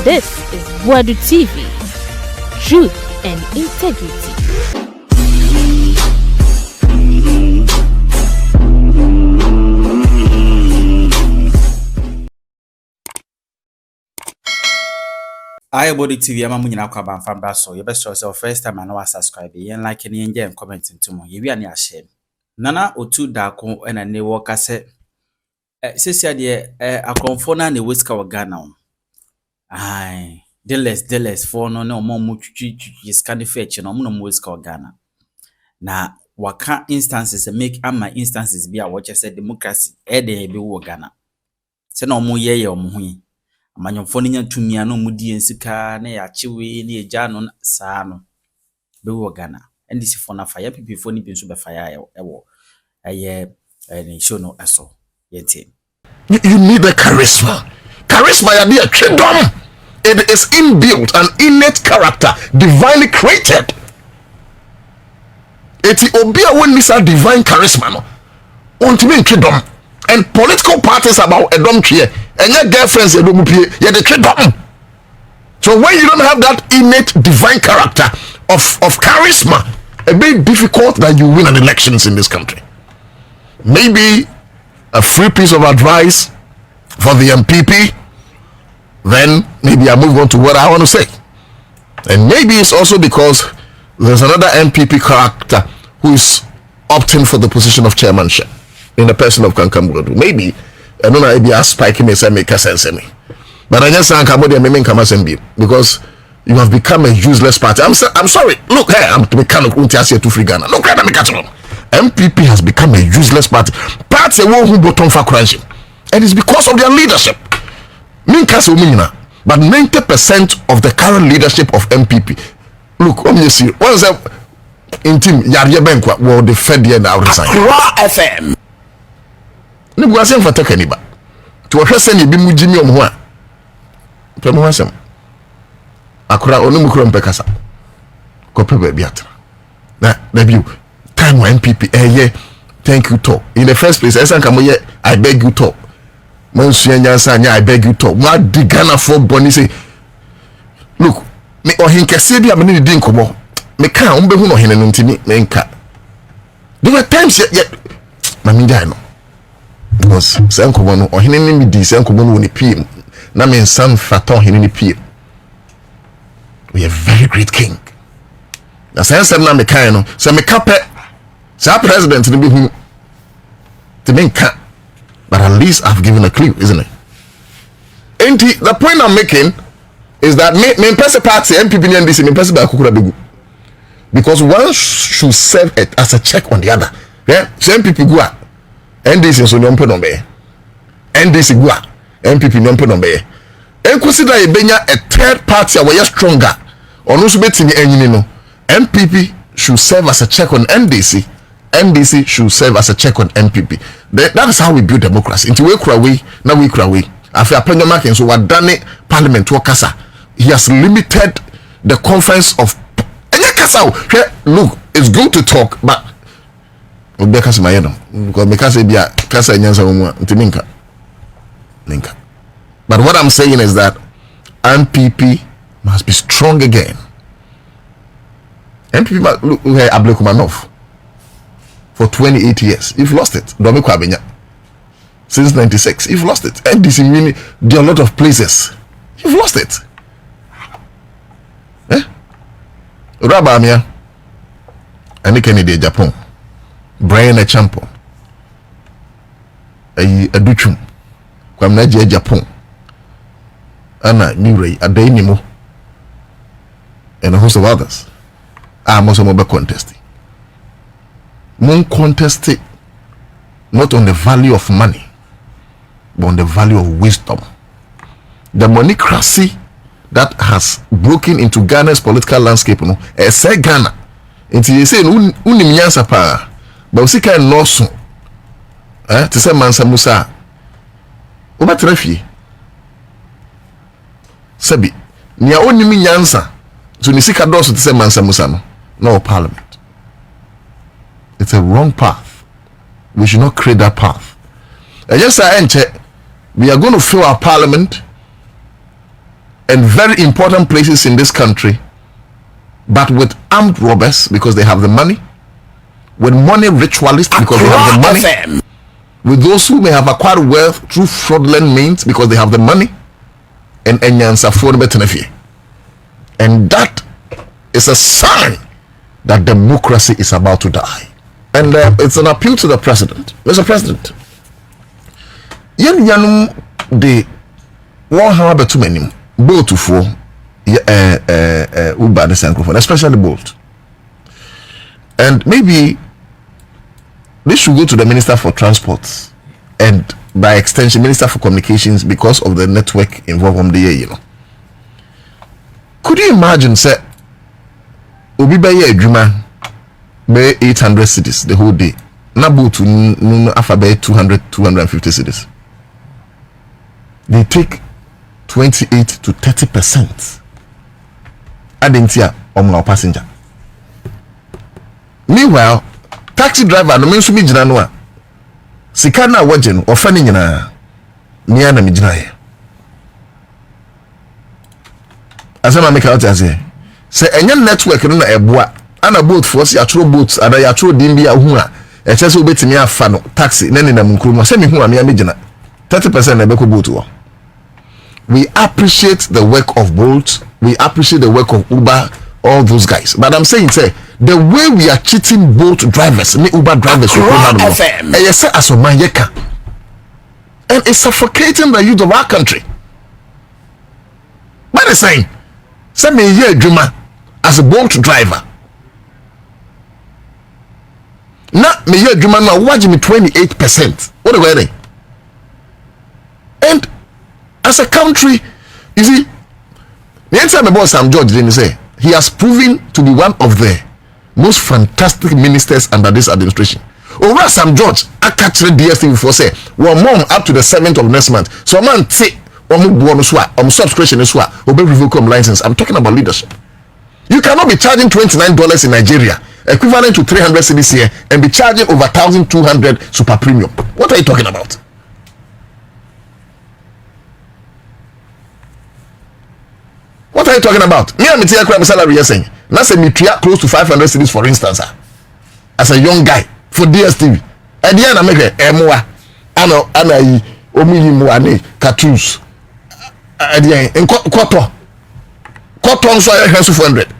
This is Boadu TV. Truth and integrity. Boadu TV ama munyina kwa banfamba so you best yourself first time and now subscribe yen like and enjoy and comment into mo yewi ani share nana Otu Darko ena ne woka se sesi de akonfo na ne weska wa Ghana ai deles for no na omo mu twitwi scan fetch na omo no mu weska wa Ghana na waka instances make ama instances bi a watch say democracy dey be wo Ghana se na omo ye omo hu amanyomfo ne nya tumia no mudi ensika na ya chiwe ne eja no saa no be wo Ghana ndisi fo na fire pipi fo ni bi nso be fire ewo ni show no aso yete. You need a charisma ya be a kingdom. It is inbuilt, an innate character, divinely created. Eti obi a won nisa divine charisma no ontimi kingdom. And political parties about a dom tree and your girlfriends you the kingdom. So when you don't have that innate divine character of charisma, a bit difficult that you win an elections in this country. Maybe a free piece of advice for the MPP, then maybe I move on to what I want to say. And maybe it's also because there's another MPP character who is opting for the position of chairmanship in the person of Boadu. Maybe I don't know, maybe I spike me say make sense me. But I just say Boadu because you have become a useless party. I'm sorry. Look, hey, I'm to become to free Ghana. Look, MPP has become a useless party. Party who bottom for crunching. And it's because of their leadership. But 90% of the current leadership of MPP. Look, let me see. What is that? In team Yariya Benkwa will defend the outside. Akwatia FM. Ne bu asem fa take niba to hwese ne bi mu gimi omho a pemu asem akura onum kuro mpekasa ko pe ba biatra na you time when MPP thank you talk in the first place esan kam ye I beg you talk man suanya anya I beg you talk ma di Ghana for boni say look me ohin kese bi amene di nkomo me ka umbe hu no hene no ntimi me nka there were times yet mami dai no because senkomo no ohene ni mi di senkomo no ni piem na me nsam fata ohene ni piem. We are very great king. Na sense na me kan no se me kape sa president ni bi hu te me nka, but at least I've given a clue, isn't it? And the point I'm making is that me person party MPP ni NDC me person ba kokura begu because one should serve it as a check on the other. Yeah, so MPP go a NDC so nyompe no be NDC go a MPP nyompe no be en consider e benya a third party a we stronger onu so betimi anyini no MPP should serve as a check on NDC should serve as a check on MPP. That is how we build democracy. Into we kura we na we kura we after appointment marking so what done parliament to kasa he has limited the conference of look, it's good to talk but because but what I'm saying is that MPP must be strong again. MPP must look Abdulkumanov for 28 years. You've lost it. Since 96, you've lost it. NDC meaning there are a lot of places. You've lost it. Rabamia and Kennedy Japan. Brian a champion. A duchum. Kwamnaji Japan. Anna Nure a Dainimo and a host of others. I'm also mobile contesting. Moon contested not on the value of money, but on the value of wisdom. The monocracy that has broken into Ghana's political landscape, no, say Ghana. Until you say unimyansa pa, but we can no so. To say Mansa Musa, umatrefi. Sabi, niya unimyansa. So nisika doso to say Mansa Musa no parliament. It's a wrong path. We should not create that path. And yes, we are going to fill our parliament and very important places in this country, but with armed robbers because they have the money, with money ritualists because they have the money, with those who may have acquired wealth through fraudulent means because they have the money, and that is a sign that democracy is about to die. And it's an appeal to the president. Mr. President, the 100 too many boat to four Uber and Sankrofon, especially Bolt. And maybe they should go to the Minister for Transport and by extension Minister for Communications because of the network involved on the year, you know. Could you imagine, say, Obi Baye Juma be 800 cities the whole day? Na boat to Alphabet 250 cities. They take 28 to 30% adentia omna passenger. Meanwhile, taxi driver no mensu mi gina no a sika na waje no ofa ni nyina mia na mi gina ye. Asema make out say enya network no na eboa ana boat force ya tro boats ada ya tro dimbi a hu a e chese obetimi afa no taxi na ni na munkuru no se mi hu a mia mi gina 30% na be ko boat wo. We appreciate the work of Bolt. We appreciate the work of Uber, all those guys. But I'm saying, say, the way we are cheating Bolt drivers, Uber drivers, and it's suffocating the youth of our country. But they're saying, send me here, Juma, as a Bolt driver. Now, me here, Juma, now watch me 28%. What are they? And as a country, you see, the answer about Sam George didn't say he has proven to be one of the most fantastic ministers under this administration. Over Sam George, I catch the DSTV before say, well, mom up to the 7th of next month. So man say, subscription is what, obey revoke license. I'm talking about leadership. You cannot be charging $29 in Nigeria, equivalent to 300 cedis here, and be charging over 1,200 super premium. What are you talking about? What are you talking about? Me and Mitia Crab salary you're saying. Now say me close to 500 cedis for instance. As a young guy for DSTV. At the end I make a moa. Ana omili moane cartoons. At the end in quarter. Quarter so I have 400.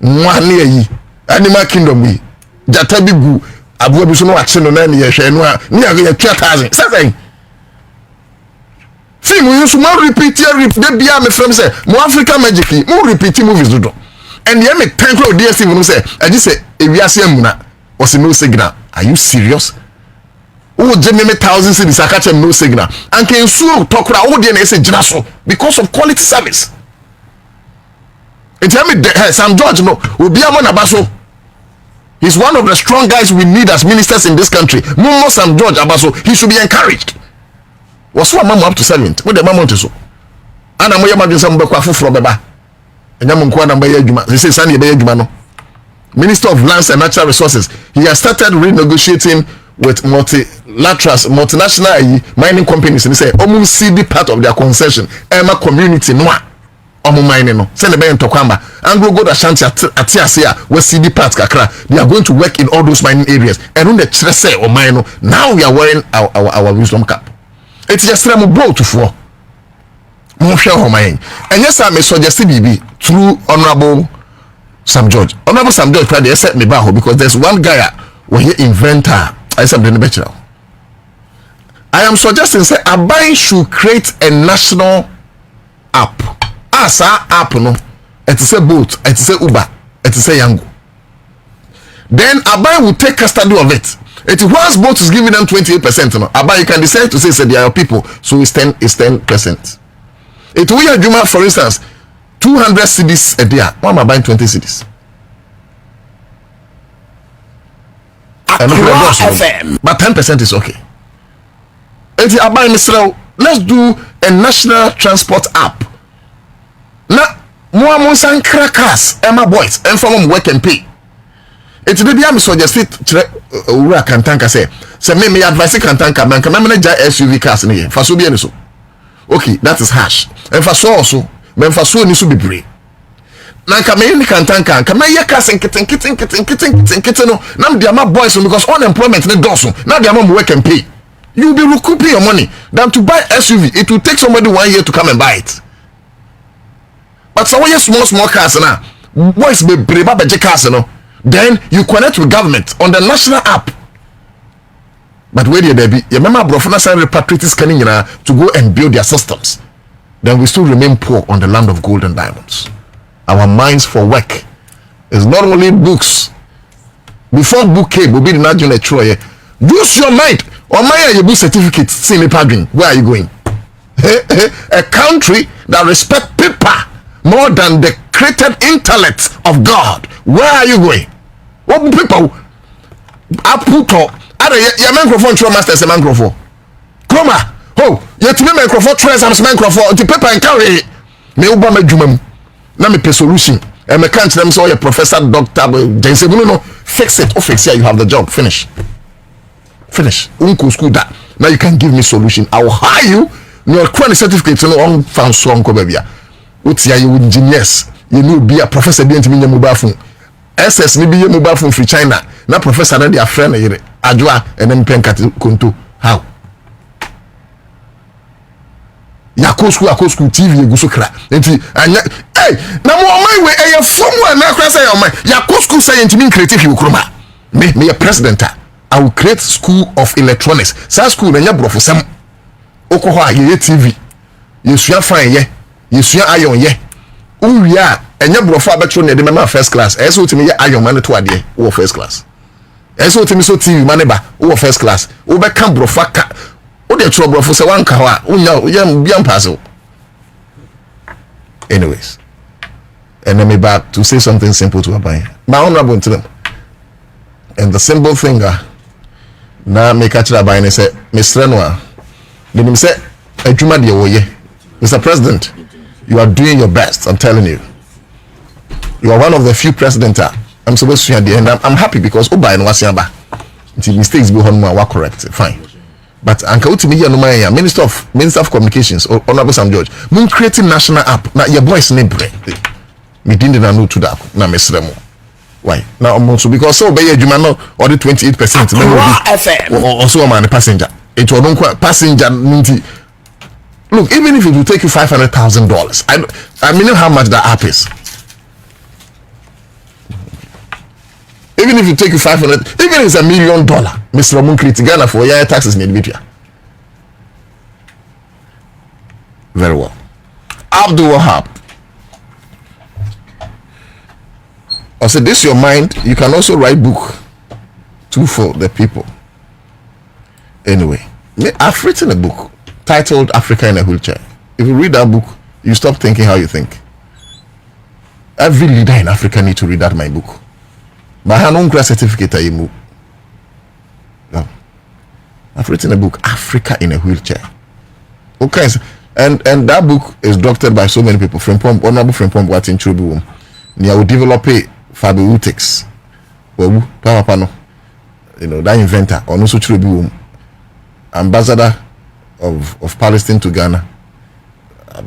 Moane yi. Animal Kingdom we. Jatabi gu abu bi so no ache no na ne ye hwe no a ne ya 2000. Say see, we use more repeat here, they be a friend say, more African magic, more repeat movies do. And the make 10 crore DSTV when say, I just say, if we are seeing Muna, was no signal. Are you serious? Oh, Jimmy 1,000 cities, I catch him no signal. And can so talk about all the say Jinaso because of quality service. It tell me Sam George no will be a man Abaso. He's one of the strong guys we need as ministers in this country. More Sam George Abaso, he should be encouraged. Was so mama up to 7th. What the mama to so? And I'm going some bekwafu from Beba. And I'm going to be they say Sunny Bayajumano. Minister of Lands and Natural Resources. He has started renegotiating with multinational mining companies and he say almost see the part of their concession. Emma community noa. Omo mining no. Send the bay to Kwamba. And go to Ashanti Atiasia where CD parts kakra. They are going to work in all those mining areas. And when the Chese or mine, now we are wearing our wisdom cap. It's just a boat to four. And yes, I may suggest BB through Honorable Sam George. Honorable Sam George probably accept me back because there's one guy when he inventor. I said the better. I am suggesting say Abai should create a national app. As our app no, it is a boat, it is a Uber, it is a Yango. Then Abai will take custody of it. It was both is giving them 28%. No, but you can decide to say they are people, so it's 10%. It we are Juma, for instance, 200 cedis a day. Why am I buying 20 cedis? But 10% is okay. It's about let's do a national transport app. Now, more san crackers, Emma boys, and from work and pay. It's the idea I suggested Ura Kantanka say me advise Kantanka man can manage SUV cars in here. For so be so. Okay, that is harsh. Emfa so memfa so ni so bebre na nka me ni kantanka nka me ye kase nkete no na me dia boys because unemployment ne doso na dia work and pay. You will be recouping your money than to buy SUV. It will take somebody 1 year to come and buy it. But so when you small cars now, boys be breba beje cars no, then you connect with government on the national app. But where there be, you remember brofuna sign repatriates coming to go and build their systems. Then we still remain poor on the land of gold and diamonds. Our minds for work is not only books. Before book came, we be the national troy. Use your mind. Or my you book certificate, see me pardon. Where are you going? A country that respect people more than the created intellect of God. Where are you going? What people? I put up. Your microphone through masters a microphone. Chroma. Oh, yet me microphone trace am microphone. The paper and carry. Me uba me jumam. Na me pe solution. And me can't them say professor, doctor, Jensen. No, fix it. Oh, fix it. You have the job. Finish. Unko school that. Now you can't give me solution. I will hire you. Your credit certificate. No, on found strong baby. What's you engineers? You know, be a professor. Be into me mobile phone. SS maybe your mobile phone free China. Now professor and their friend Adwa and then pen kat konto. How? Yako school TV you go so kra. Enti anya hey na mo my way e form na kra say o my Yako school say enti me creative you kroma. Me a president. I will create school of electronics. Sa school na nya brofo sam. Okoho ye TV. Yesua fan ye. Yesua iron ye. Uwia enya brofo abetro na de mema first class. Eso timi ye iron man to ade wo first class. Eso timi so TV maneba wo first class. Wo be kan brofo ka. Wo de tro brofo se wan ka ho a unya biam paso. Anyways. And then me back to say something simple to Abai. My honorable to them. And the simple thing na me catch Abai and say Mr. Noah. Then him say adwuma de wo ye. Mr. President, you are doing your best, I'm telling you. You are one of the few presidents I'm supposed to hear, and I'm happy because Oba no wasiaba. Until mistakes be on wa correct, fine. But anka utimi here no man Minister of Communications or Honorable Sam George, mun creating national app. Na your boys name bre. Me didn't know Otu Darko. Na mesremo. Why? Now also because so be adwuma no or the 28% no also man passenger. It was don't passenger nti. Look, even if it will take you $500,000, I mean how much that app is. Even if it take you 500, even if it's $1 million, Mr. Ramon create Ghana for your taxes in Libya. Very well. Abdul Wahab. I said, this is your mind. You can also write book too for the people. Anyway, I've written a book titled Africa in a Wheelchair. If you read that book, you stop thinking how you think. Every leader in Africa need to read that my book. But I don't certificate no. I've written a book, Africa in a Wheelchair. Okay, and that book is doctored by so many people. Honorable Frimpong what in Chubu. I will develop a fabrics. You know, that inventor, or no such ambassador of Palestine to Ghana.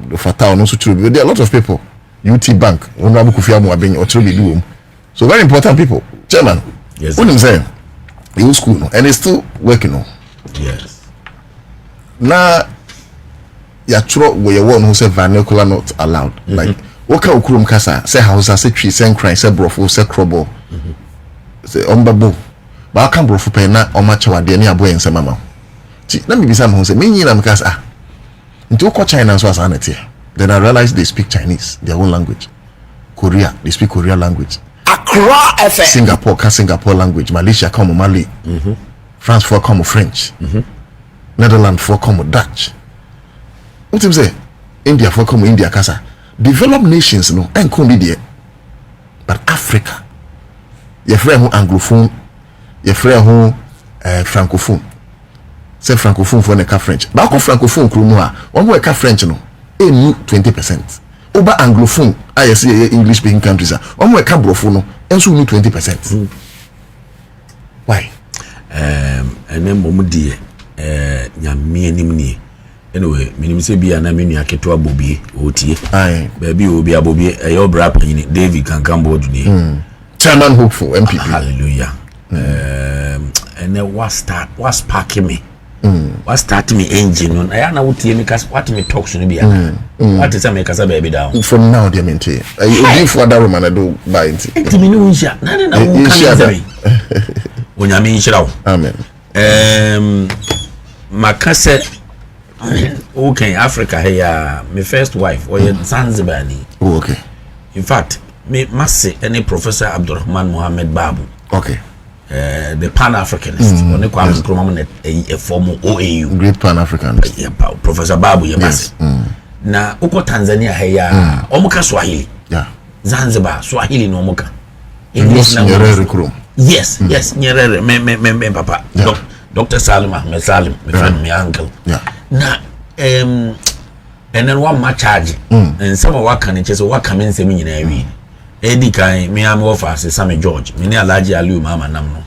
The Fatah, no such there are a lot of people. UT Bank, Honorable Kofi Amuabeng, or Chubu. So very important people. Chairman, yes, what I'm saying, he was school and he's still working on. Yes. Now, you throw where you one who say vernacular not allowed. Like, what can Ukurum Kasa say Hausa, say tree, say cry, say brofo, say crobo, say ombabo. But I can't brofo pay na or much our DNA boy and say mama. Let me be someone who say, me, I'm Kasa. Into China as anity. Then I realized they speak Chinese, their own language. Korea, they speak Korean language. Accra FM. Singapore language. Malaysia come Mali. France for come French. Netherlands for come Dutch. What do you say? India for come India Kasa. Developed nations no and come there. But Africa, your friend who Anglophone, your friend who Francophone. Say Francophone for the French. But Francophone Krumua, one more French no. 20%. Over Anglophone, I see English speaking countries. On my Cabrophone, and so 20%. Why? And then Momudi, Yamini, anyway minim se bia na menu aketo abobie otie Aye. baby obi abobie eyo bra panyin David kankan Boadu ni chairman hopeful MPP. hallelujah and then what sparking me what start me engine on I na wotie me kas what me talk so no bia what is me kasa baby down From now dear mente obi for that woman I do buy it me no nsha na wo kan say onyame nhyira wo amen makase okay Africa here my first wife or Zanzibar ni okay in fact me masse any Professor Abdurrahman Mohammed Babu okay the Pan-Africanist on the Kwame Nkrumah a former OAU great Pan-Africanist Professor Babu yes na uko Tanzania here omuka Swahili Zanzibar Swahili no omuka English Nyerere Krum yes Nyerere me papa Dr. Salim Ahmed Salim my friend my uncle na and then one my charge and some of what can it just what come in say me nyina wi edi kan me am offer say Sammy George me ne Alhaji Aliu Mahama nam no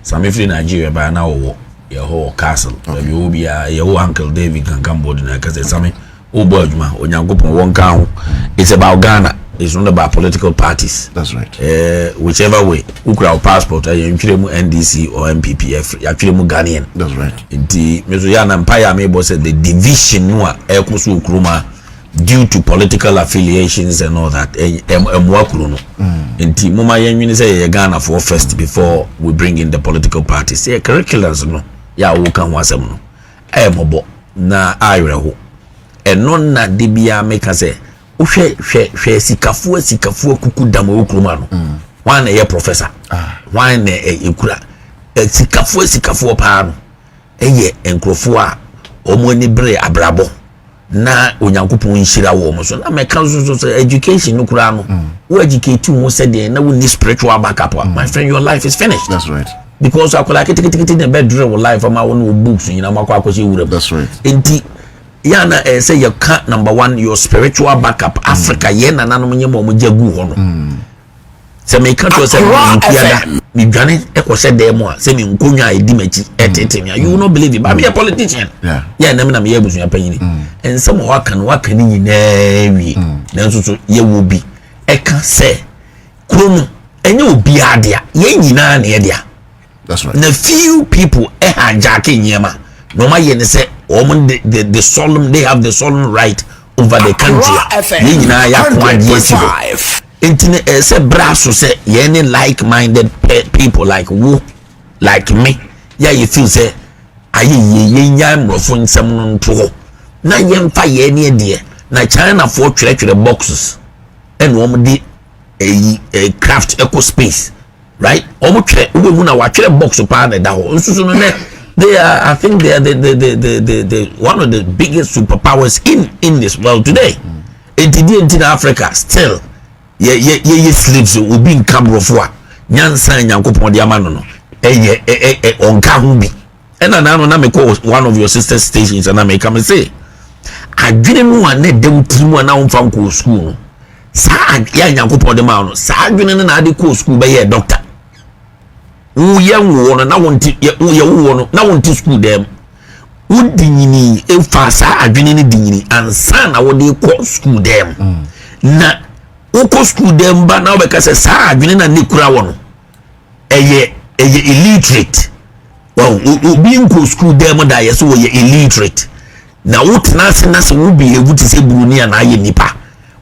Sammy free Nigeria by na wo your whole castle we will be your uncle David Kankan Boadu na ka say Sammy obo adwuma onyankopon won ka ho it's about Ghana. It's not about political parties. That's right. Whichever way, who could have passport, you NDC or MPP, actually Ghanaian. That's right. The Mesoyan Empire maybe said the division Ekusu Kruma due to political affiliations and all that. In the Muma Yen say Ghana for first before we bring in the political parties. Say curriculums no. Ya wukan wasem no. Mobo na ayreho. Non na dibia make say hwe sikafuo kuku damo okruma no one na professor one na ekura sikafuo pa no eye enkrofo a omo ni bre abrabo na onyankopon nhira wo mo so na meka so education no kura no wo educate wo said na wo need spiritual backup my friend your life is finished. That's right. Because akola ketekete na bedroom life ama wo no books nyina makwa akoche wura. That's right. Enti yana say you can't number one your spiritual backup Africa yena nanom nyemo mo jagu ho no se me ka to say me dwane e ko se dem a se me nkonwa edi machi etetemia you will not believe it but me a politician yeah na me na me yabusu apanyini and some waka ni nyina wi na so ye wo bi e ka se krono enye obi adea ye nyina na ye dia. That's right. Na few people hijack nyema no ma ye ne se the solemn they have the solemn right over the country. Ni nyina ya kwaje sibo. Intine say braso say any like-minded people like who like me. Yeah you feel say aye ye nyam rofo nsem no nto. Na ye mfa ye ne de na China for twere boxes. And wo di a craft eco space. Right? Omo twere wo mu na wa twere box pa na da ho. Nsusu no ne they are, I think they are the one of the biggest superpowers in this world today. In Africa still, ye slaves will be in Cameroon. Nyansa nyankopon di amano no. Onka hu bi. And na me call one of your sister stations and I make come say, adwene mu ane de utimu na umfa nko school no. Sa ya nyankopon de ma no. Sa adwene na ade ko school be ye doctor. Wo na wonti ye wo no na wonti school dem wodinyini efa sa adwene ne dinyini ansa na wo de ko school dem na wo school dem ba na wo be ka se sa adwene na ne kura wo no eye illiterate wow obi nko school dem da ye so wo ye illiterate na wo tenase na se wo bi ewu ti se buruni na aye nipa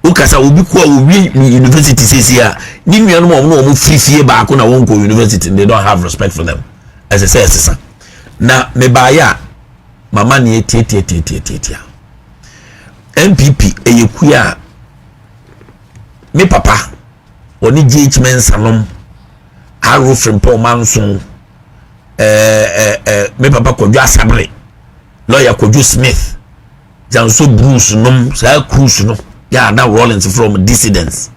ukasa obi ko obi university sesia ni nuanu mo frifie ba ko na won ko university they don't have respect for them as I say sisa na me ba ya mama ni tia MPP eyekuya me papa oni GH mensanom aro frimpom manso me papa Kodwo Asabre lawyer Kodwo Smith janso Bruce nom sa cruise no yeah, now Rollins from dissidents.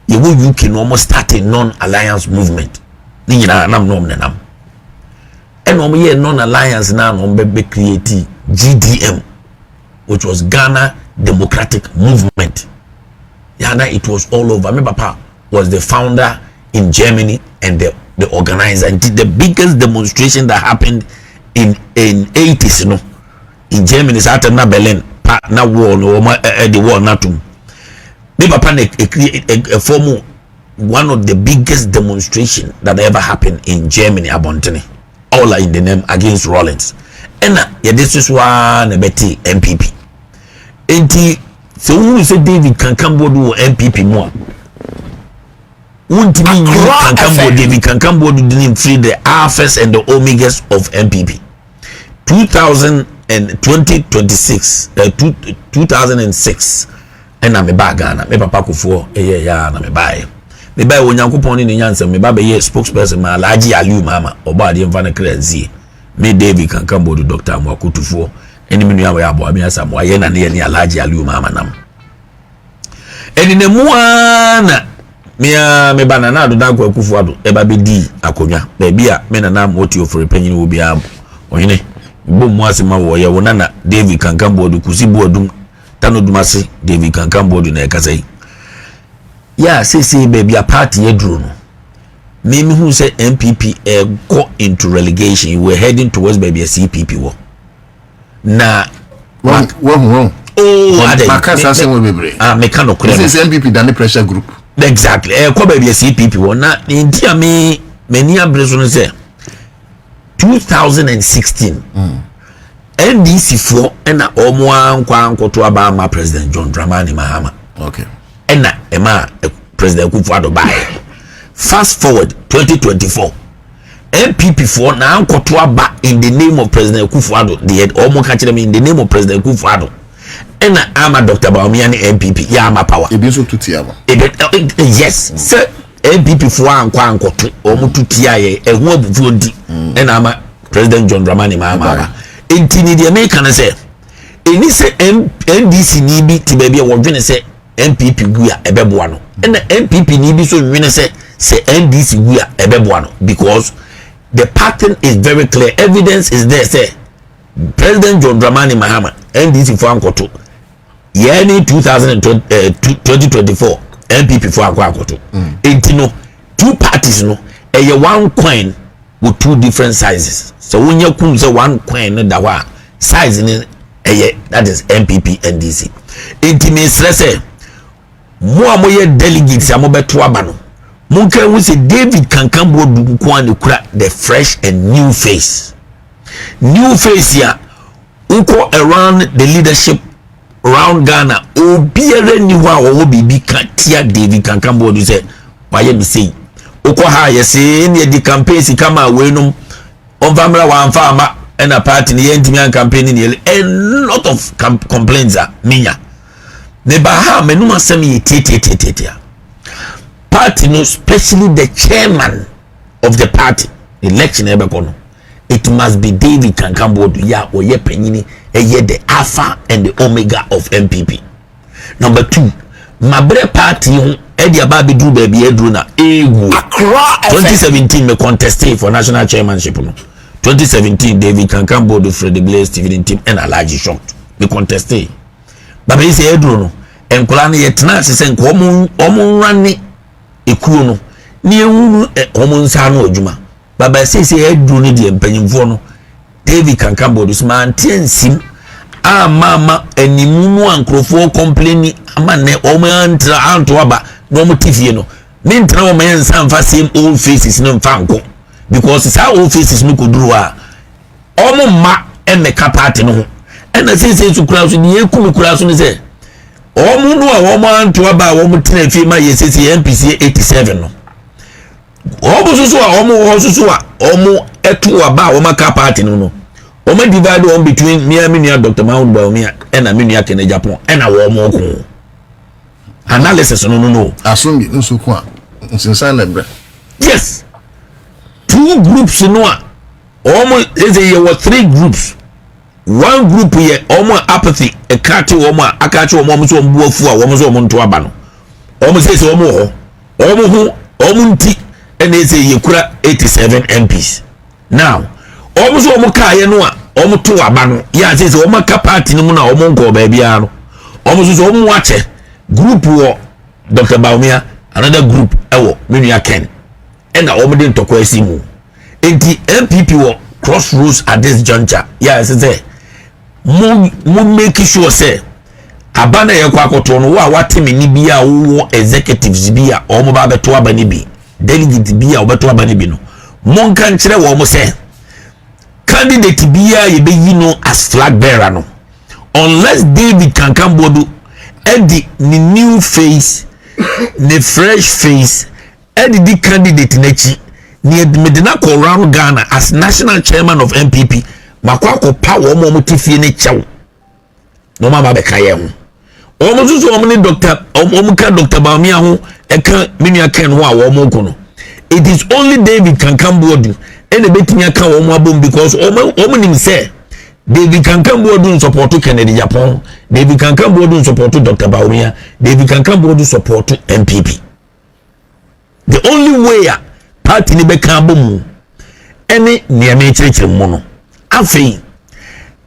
You can almost start a non-alliance movement. And non-alliance now be create GDM, which was Ghana Democratic Movement. Yeah, it was all over. My papa was the founder in Germany and the organizer. And the biggest demonstration that happened in 80s, you know, in Germany sat na Berlin pa na war no the war na tum me papa na a form one of the biggest demonstration that ever happened in Germany abontene all in the name against Rollins and yeah this is one beti MPP enti so who say David Kankambodu MPP more won't mean you Kankambodu David Kankambodu didn't free the alphas and the omegas of MPP 2026 and I'm a bagana me papa kufo ya na me bae me bae onyankopon ni nyansa me baba ye spokesperson ma Alhaji Aliu Mahama obade mfa na kranzi me David Kankambodu Dr. Mwakutufo eni me nua ya abo amiasa mo ye na ne ni Alhaji Aliu Mahama nam eni ne muana me banana do danko akufo ado e ba be di akonwa ba bia me na nam oti ofure panyin wo bia oyene bo mwasema wo ye wona David Kankambodu kusi Boadu tano dumase David Kankambodu na ekasai ya say baby a party edru no me who say MPP go into relegation we were heading towards baby a CPP wo na wrong makasa say we bebre me kan okure this is MPP than the pressure group exactly ko baby a CPP wo na ntia me ni abreso no say 2016 NDC for ena omo ankwa ankoto aba ma President John Dramani Mahama okay ena ema President Kufuado bae fast forward 2024 MPP for na ankoto aba in the name of President Kufuado the omo ka kire me in the name of President Kufuado ena ama Dr. Baumia ni MPP ya ama power ebi so tutia ba yes sir MPP for ankwa ankoto omo tutia ye ehu abufu odi ena ama President John Dramani Mahama intini de make na say eni say NDC ni bi ti ba bia wo dwene say MPP gu ya ebeboa no and MPP ni bi so dwene say NDC gu ya ebeboa no because the pattern is very clear, evidence is there say President John Dramani Mahama NDC for ankoto yani 2024 MPP for ankoto intino two parties no one coin with two different sizes. So when you come say one coin that wa size in that is MPP NDC. Intimate say mo ye delegates amobeto aba no. Munka we say David Kankambodu kwani kura the fresh and new face. New face ya uko around the leadership around Ghana obiere ni wa wo bibi katia David Kankambodu say why me say uko ha yesi ni di campaign kama wenum onfamra wa mfama ena party ni yentimi campaign ni a lot of complaints are minya ne ba ha menum asem ye tete party no especially the chairman of the party election ebe kono it must be David Kankambodu ya oye penyini the alpha and the omega of MPP. Number 2 mabre party Eddie Ababi do baby Edru na egu 2017 me contested for national chairmanship no 2017 David Kankambodu Fred Blaze Stephen team and Alhaji shot me contested baby say Edru no enkola na yetena se nko omo rani ekuo no ni ewu omo nsa no adwuma baba say Edru ni de mpanyimfo no David Kankambodu man tensim mama animu ankrofo complaining amane omo antra anto aba no mo tifie no me ntra o me nsa mfa same old faces no mfa nko because sa old faces no koduru a omo ma emeka party no ena say su kura so ni ekumi kura so ni say omo no a omo anto aba omo tena fie ma yesesi MPC 87 no omo susu a omo susu a omo etu aba omo ka party no omo divide on between me and Dr. Mahmoud Baumia and me and Kenya Japan and a omo ko analysis no asumbi nso ko a nsinsan na bra yes two groups no a omo is there were three groups one group here omo apathy e kati omo akachi omo so mbu afu a omo so omo nto aba no omo say omo ho omo nti and they say yekura 87 MPs now omo so omo kaaye no a omo to aba no ya say omo ka party no mu na omo nko ba bia no omo so omo wache group wo Dr. Baumia another group ewo menua Ken and omo de ntokwa asimu enti MPP wo crossroads at this juncture ya say mo make sure say abana ye kwa akoto no wa wateme ni bia wo executives bia o mo ba beto abani bi delegate bia o beto abani bi no mon kan kire wo mo say candidate bia ye be yi no as flag bearer no unless David can come Boadu edi ni new face the fresh face edi di candidate nechi ni medina ko round Ghana as national chairman of MPP makwa ko pa wo mo tifie ne chew no ma ba be ka ye ho o mo susu o mo ni doctor o mo ka Dr. Bawumia ho e ka menua ken ho a wo mo ko no it is only David can come Boadu ene betinya ka wo mo abom because o mo nim say David can come Boadu support Kennedy Japan. David can come Boadu support Dr. Bawumia. David can come Boadu support MPP. The only way party ni be kan bomu any niame chirechire mu no afei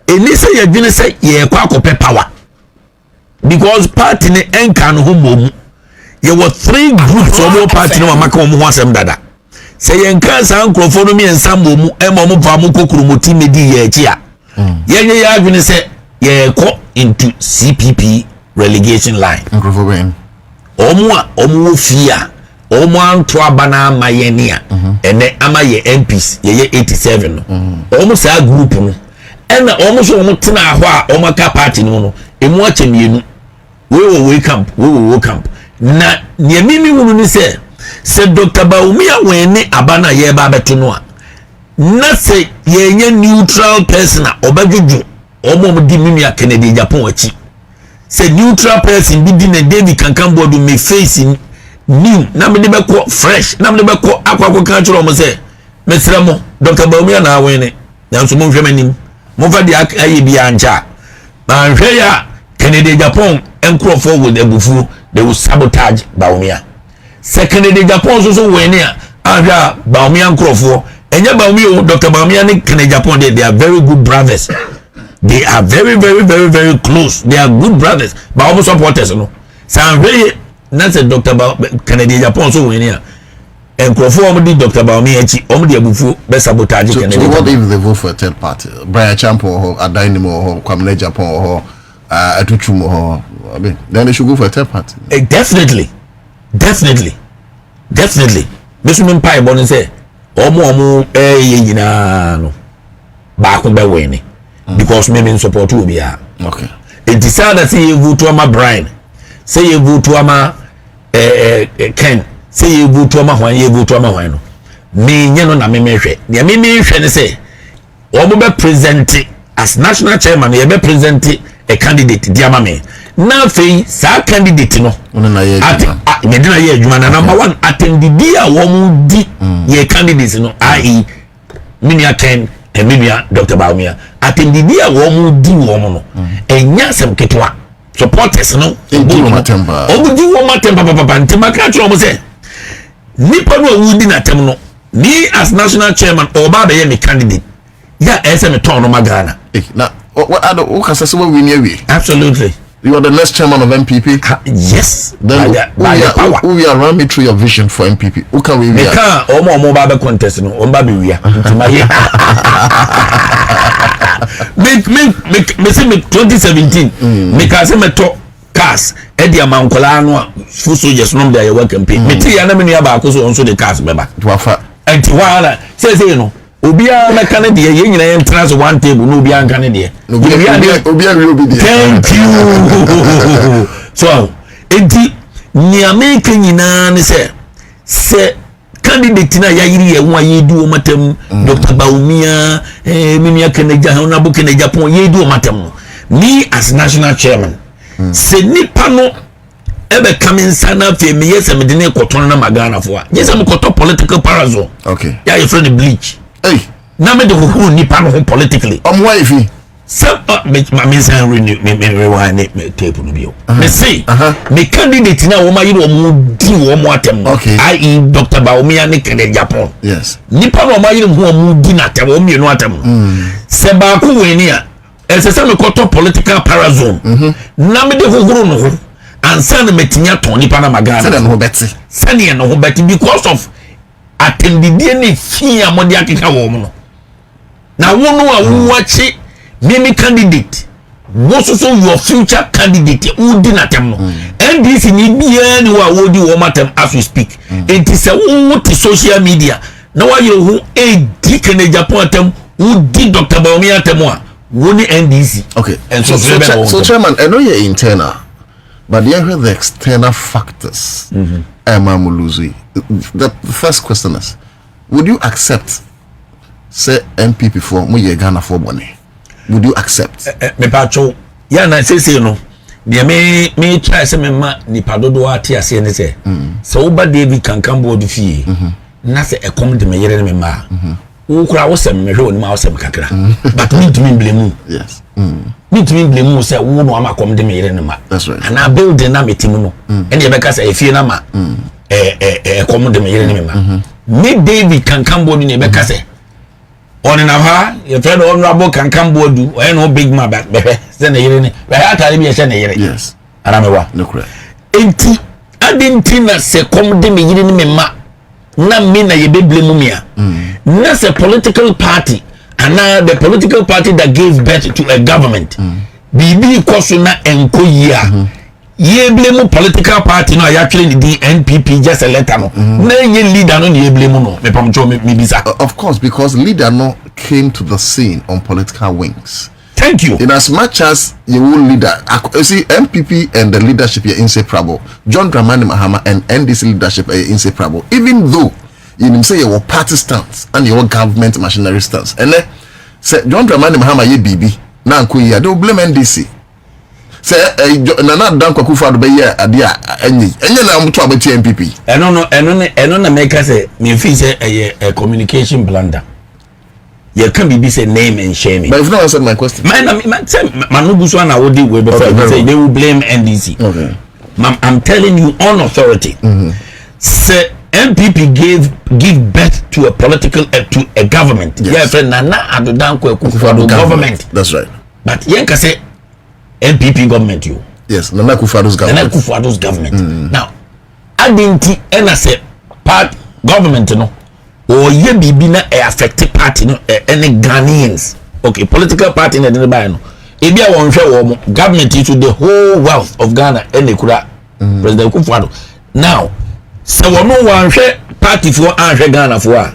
eni se ye dwene se ye kwa akopɛ power because party ni enka no ho bomu ye were 3 groups of party no maka omo ho asem dada se ye nka san krofo no mi ensam bomu e mo mo pa mo kokuru moti medi ye achi a ye ya dwene se ye ko into CPP relegation line krofo ben omo fia omo anto abana mayenia ene ama ye MPs ye 87 no omo sa group no ena omo so omo tena ho a omo ka party no no emu achemienu we camp na ne mimi wunu ni se Dr. Bawumia wene abana ye ba beto no a na se ye nya neutral person a obadwudwu omo di mimi a Kennedy Japan achi se neutral person bi di na David Kankan Boadu me face new na me de be ko fresh na me de be ko akwa kan chiro mo se mesra mo Dr. Bawumia na wene na nso mo hwe manim mo fa di aye bi ancha ma hwe ya Kennedy Japan enkrofo with ebufu they will sabotage Bawumia second de Japan so wene a ahwa Bawumia enkrofo enya Bawumia Dr. Bawumia ne Kennedy Japan they are very good brothers. They are very close. They are good brothers. But almost supporters, no. So I'm very. That's a Dr. Kennedy Japan so we here. And Crawford did Dr. Bawumia only a bufu best sabotage. So what if they vote for a third party? Brian Champo or Adainimo or Kwame Japan or Atuchumo or I mean, then they should go for a third party. Definitely. Mr. Mpai Bonnie say, Omo no. Back on the winning. Because me in support will be okay. It is sad that say you vote to my Brian, say you vote to my Ken, say you vote to my when you vote to my wine. Me no na me hwe. Ne me hwe say obo be present as national chairman, you be present a candidate diama me. Na fe sa candidate no. Na ye me na ye adwuma na number 1 attend the dia wo mu di ye candidates no i.e. Minia Ken Emilia Dr. Bawumia atendi dia wo mu di wo mu no enya sem ketwa supporters no obu matemba obu wo matemba papa ntima ka tro mo se nipa no wu di na tem no me as national chairman oba be ye me candidate ya ese me turn no magana na what other who can say we win here? Absolutely. You are the next chairman of MPP. Yes. Then we are run me through your vision for MPP. Who can we be? Because omo ba contest no omba be we me say me 2017 me ka say me to cars e dia mankola no a full soldiers no dey work campaign me ti ya na me nua ba ko so onso the cars beba wafa enti wala say no obia meka ne de ye nyina ye trans one table no obia nka ne de obia we be thank you so enti niame ka nyina ne se candidate na yayiri ye ho ayedu o matam Dr. Bawumia Minia Kennedy na bo Kennedy Japan yedu o matam me as national chairman se nipa no ebe kamensa na fe me yesa me de ne koton na magana fo a yesa me koton political parazo okay ya your friend bleach hey na me de ho nipa no politically wife some my mensan me tape no bio me say me candidate na wo ma yiri o mu di wo mo atem i.e. Dr. Bawumia ne Kennedy Japan yes nipa no ma yiri ho mu di na atem o mienu atem se ba ko weni a ese me koto political parazone na me de hohoro no ho ansa na metinya ton nipa na magana se no beti se ne no beti because of atendidie ne fia mo de akeka wo mo no na wo no a wo wachi mimi candidate What also your future candidate who did not know. And this in India, you are holding womatem as we speak. It is a what social media. Now you who a dick in Japan who did Dr. Baumia Temoa. Won't end easy. Okay, and so Chairman, I know you're internal, but you have the external factors. The first question is, would you accept, say, MPP for me Ghana for money? Would you accept? Me pacho, ya na say no. Me try say me ma ni padodo ati ase ne say. So Oba David kankan Boadu fie. Na say e come de me yere me ma. Wo kura wo sem me hwe oni ma wo sem kakra. But me to me blame. Yes. Me to me blame say wo no ama come de me yere ne ma. That's right. And I building na metimu no. And ye beka say e fie na ma. Come de me yere ne ma. Me David kankan Boadu ne beka say on in ha your friend honorable kankan Boadu or no big man back say na yere ne. Be ha tare bi ye say na yere. Yes. Aramewa. No correct. Enti adentina say come de me yere ne me ma. Na me na ye be blame me a. That's a political party, and now the political party that gave birth to a government. Bibi Kosuna and Koya. Ye blame political party no actually the NPP just a letter no. Na ye leader no ye blame no. Me pamcho me bisa. Of course, because leader no came to the scene on political wings. Thank you. In as much as you will leader, you see MPP and the leadership are inseparable. John Dramani Mahama and NDC leadership are inseparable. Even though you say your party stance and your government machinery stance, and then say John Dramani Mahama ye BB na nkoyi they will blame NDC. Say Nana Danko Akufo-Addo be here adia enye na mto abeti MPP. Eno na make say me feel say a communication blunder. You can be say name and shaming. But if not answered my question. Manubusu na wodi we be say they will blame NDC. Okay. I'm telling you on authority. Say MPP give birth to a political to a government. Yes. Yeah, friend Nana Danko Akufo-Addo government. That's right. But yenka say MPP government you. Yes, Nana Akufo-Addo's government. Nana Akufo-Addo's government. Now, adinti ena say part government no or ye bibi na affected party no any Ghanaians. Okay, political party na den buy no. Ebi a won hwe wo government to the whole wealth of Ghana and kura President Akufo-Addo. Now, so one hwe party for anhwe Ghana for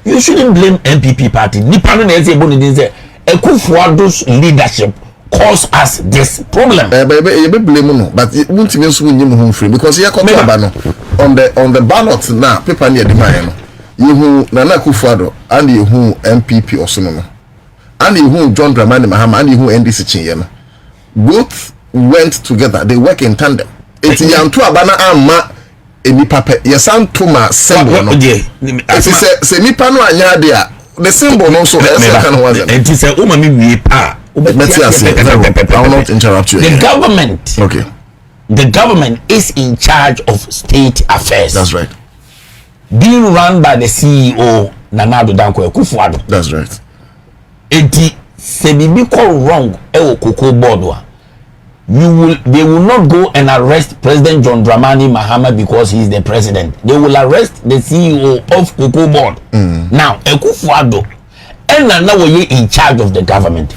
you shouldn't blame MPP party. Nipa no na say boni din say Akufo-Addo's leadership cause us this problem. You be blame no, but it won't even so nyim home free because here come no on the ballot now paper near the man no. You who Nana Akufo-Addo and you who MPP also no. And you who John Dramani Mahama and you who NDC Chinye no. Both went together. They work in tandem. It's yantu abana ama enipa pe yesan tuma symbol no. It is say nipa no anya dia the symbol no so can was it is a woman we pa. I will not interrupt you. The government. Okay. The government is in charge of state affairs. That's right. Being run by the CEO Nana Danko Akufo-Addo. That's right. Enti se bibi call wrong e Koko board they will not go and arrest President John Dramani Mahama because he is the president. They will arrest the CEO of Koko board. Now Akufo-Addo and Nana Woye in charge of the government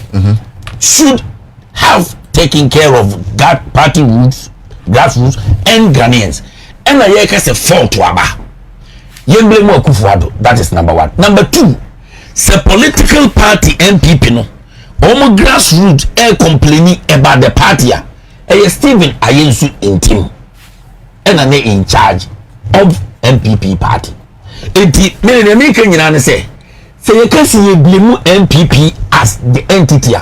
should have taken care of that party roots, grassroots and Ghanaians. And I say a fault to Aba. You blame Akufo-Addo. That is number one. Number two, the political party MPP no. Omo grassroots complaining about the party. Stephen Ayensu in team. And I in charge of MPP party. Enti me make nyina say you can see you blame MPP as the entity.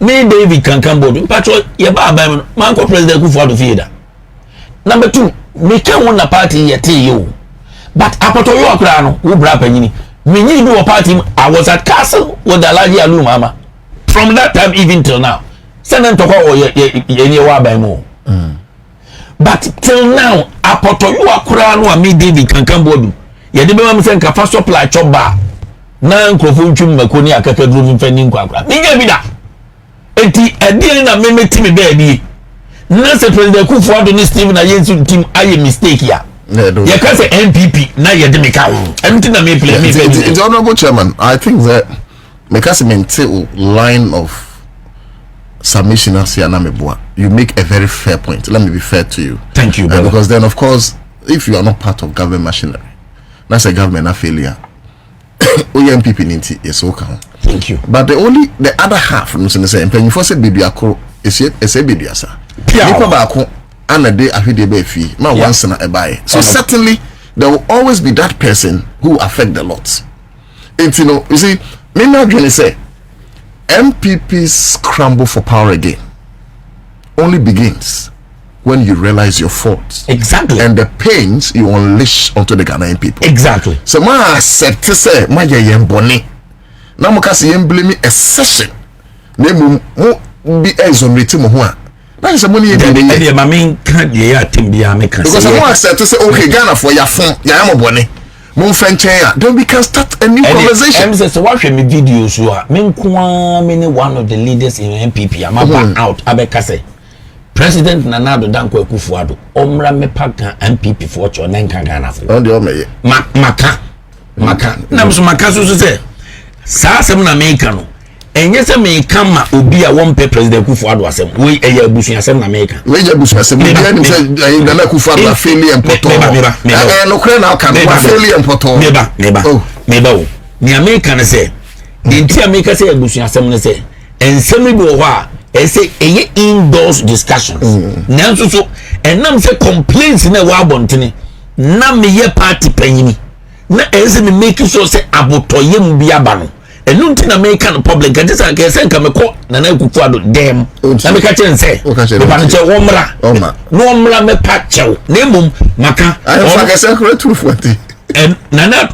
Me David kankan Boadu. Patrol ye ba man ko President Akufo-Addo fieda. Number two, me can won a party yet you. But apoto yo akra no wo bra panyini. Me nyi do party I was at castle with the Alhaji Alu Mama. From that time even till now. Send them to go ye wa by mo. But till now apoto yo akra no me David kankan Boadu. Ye de be ma say nka fa supply chop bar. Na nkrofo ntwum makoni akaka duro mfani nkwa akra. Me ga bi da. Enti ade na me meti me be adi. Na se President Akufo-Addo ni Stephen Ayensu team aye mistake ya. You can say MPP na ye de me ka. Anything na me play me. The honorable chairman, I think that me can maintain line of submission as you make a very fair point. Let me be fair to you. Thank you, brother. Because then, of course, if you are not part of government machinery, that's a government failure. OMPP is okay. Thank you. But the other half, I'm saying, when you first say bidiako, is a bidiasa. And a day I feel the fee, my once in a buy. So certainly there will always be that person who affect the lot. And you see, me not going to say MPP's scramble for power again only begins when you realize your faults. Exactly. And the pains you unleash onto the Ghanaian people. Exactly. So my accept to say my yemboni. Now mo kasi blame a session. Name mo be exonerating mo ho. That is money the mami can't because I accept to say okay Ghana for your phone ya am boni. Mo fenche ya. Then we can start a new conversation. So watch me videos so me nko me one of the leaders in MPP am out abeka say President Nana Addo Dankwa Akufo-Addo omra me paka MPP for cho na nka Ghana for on the omeye maka na so maka so say sa asem na me ka no enye se me ka ma obi a won pe President Akufo-Addo asem we eya abusu asem na me ka we eya abusu asem we dey say Nana Akufo-Addo failure important no kre na ka no failure important meba o ni America na say enti America say abusu asem na say ensem bi wo ho a say indoors discussions nanso so enam say complaints na wa abontene na me ye party panyini na ese me make sure say abotoye mu bi aba no enu nti na make no public ka say ka say nka me ko Nana Akufo-Addo dem na me ka chen say me pa nche womra no omra me pa chew na mum maka I fa say ko true forty Nana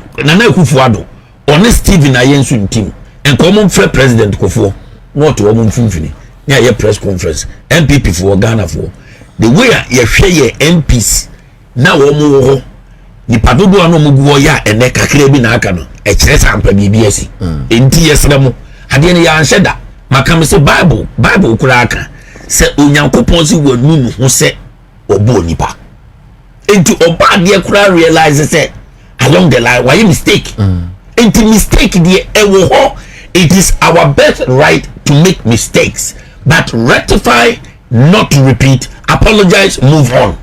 Akufo-Addo on Stephen Ayensu ntim enko mum frɛ president Kofo not to mum finfini yeah press conference MPP for Ghana for the way you share your MPs na wo mu ho ni padodo anu mu guo ya ene kakra bi na aka no e kire sampa BBS enti yesra mu ade ne ya anheda maka me se bible kura aka se onyankopon si wanu nu ho se obo onipa enti oba de kura realize se along the line why mistake enti mistake de e wo ho. It is our birthright to make mistakes, but rectify, not to repeat, apologize, move on.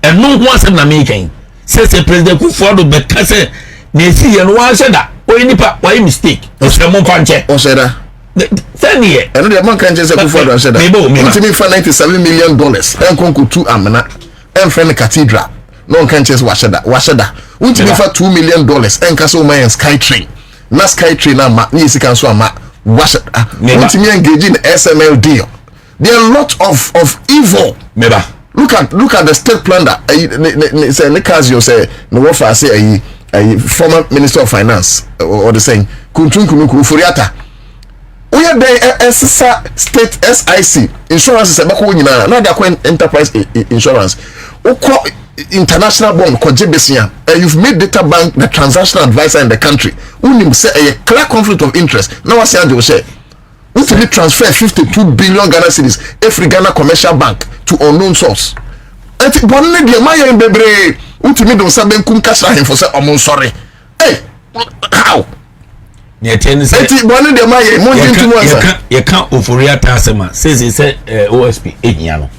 And no one said American. Says the President Akufo-Addo because Nesi and one said that why mistake? It's a more puncher. Or said that. Then here. And the man can't just say Akufo-Addo said that. Maybe for $97 million. And conquer 2 amena. And friend the cathedral. No one can just wash that. Which be for $2 million. And castle my sky train. Na sky train na ma ni sika so ama wash want me engage in SML deal. There are a lot of evil. Meba. Look at the state plunder. Say Nikazio say no wafa say a former minister of finance or the saying Kuntun Furiata. We are the state SIC insurance is about nyina na dey enterprise insurance. International bond Kojebesia, you've made data bank the transactional advisor in the country. Unim say a clear conflict of interest. Now I say you say we to transfer 52 billion Ghana cedis every Ghana commercial bank to unknown source. And bonne de maya in bebre ultimate don saben kum kasha him for say I'm sorry. Hey, how? Ne ten say bonne de maya mo into one. You can't oforia tasema says he said OSP ehiano.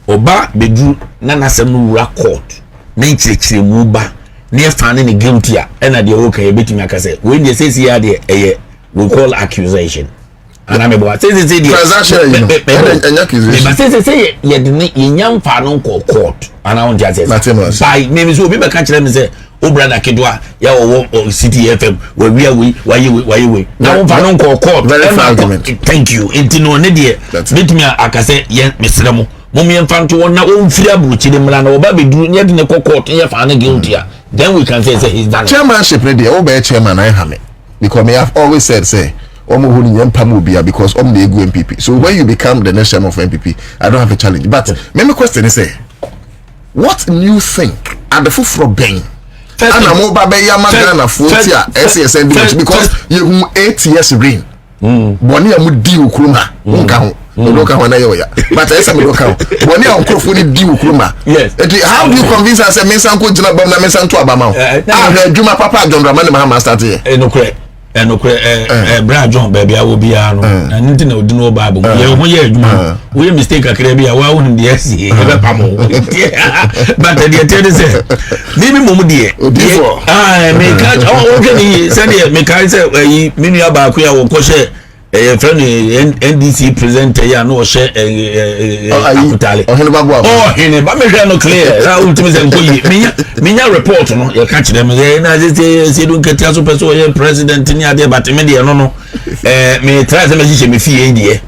Oba bedru na nasem no wura court na nkirekire mu ba na efane ne guilty a na de wo kan betumi aka say when they say here de we call accusation ana me bo say de transaction but say ye de ne nyam fa no court ana on just say by me so obi be ka kire me say o brother kedwa ya wo CTFM we na on fa no court thank you intino ne de betumi aka say ye mesremo Mummy and Fanto na umfria buchi de mla na oba bedu nye de ne court ye fa na guilty then we can say he's done chairmanship ready oba chairman I have because me have always said say omo holi nyampa mu bia because om na egu MPP so when you become the next chairman of MPP I don't have a challenge but my question is say what new thing at the fufro ben ana mo ba be ya magana 40 SSN because you 8 years reign boni ya mu di okruma nka ho Loka wana yoya. But I say me loka. When you uncle di ukruma. Yes. How do you convince us a mensan ko jina bam na mensan to abama? Ah, Juma Papa John Dramani Mahama start here. No correct. and Brad John baby I will be no and nothing no do no Bible we mistake a crabby I won't yes but the tell say maybe momo dear I may catch okay send me can say mini about we will question a friend NDC presenter ya no share Akutale but me no clear that ultimate me report no you catch them na say don't get so person president ni ade but me dey no me try say me fie dey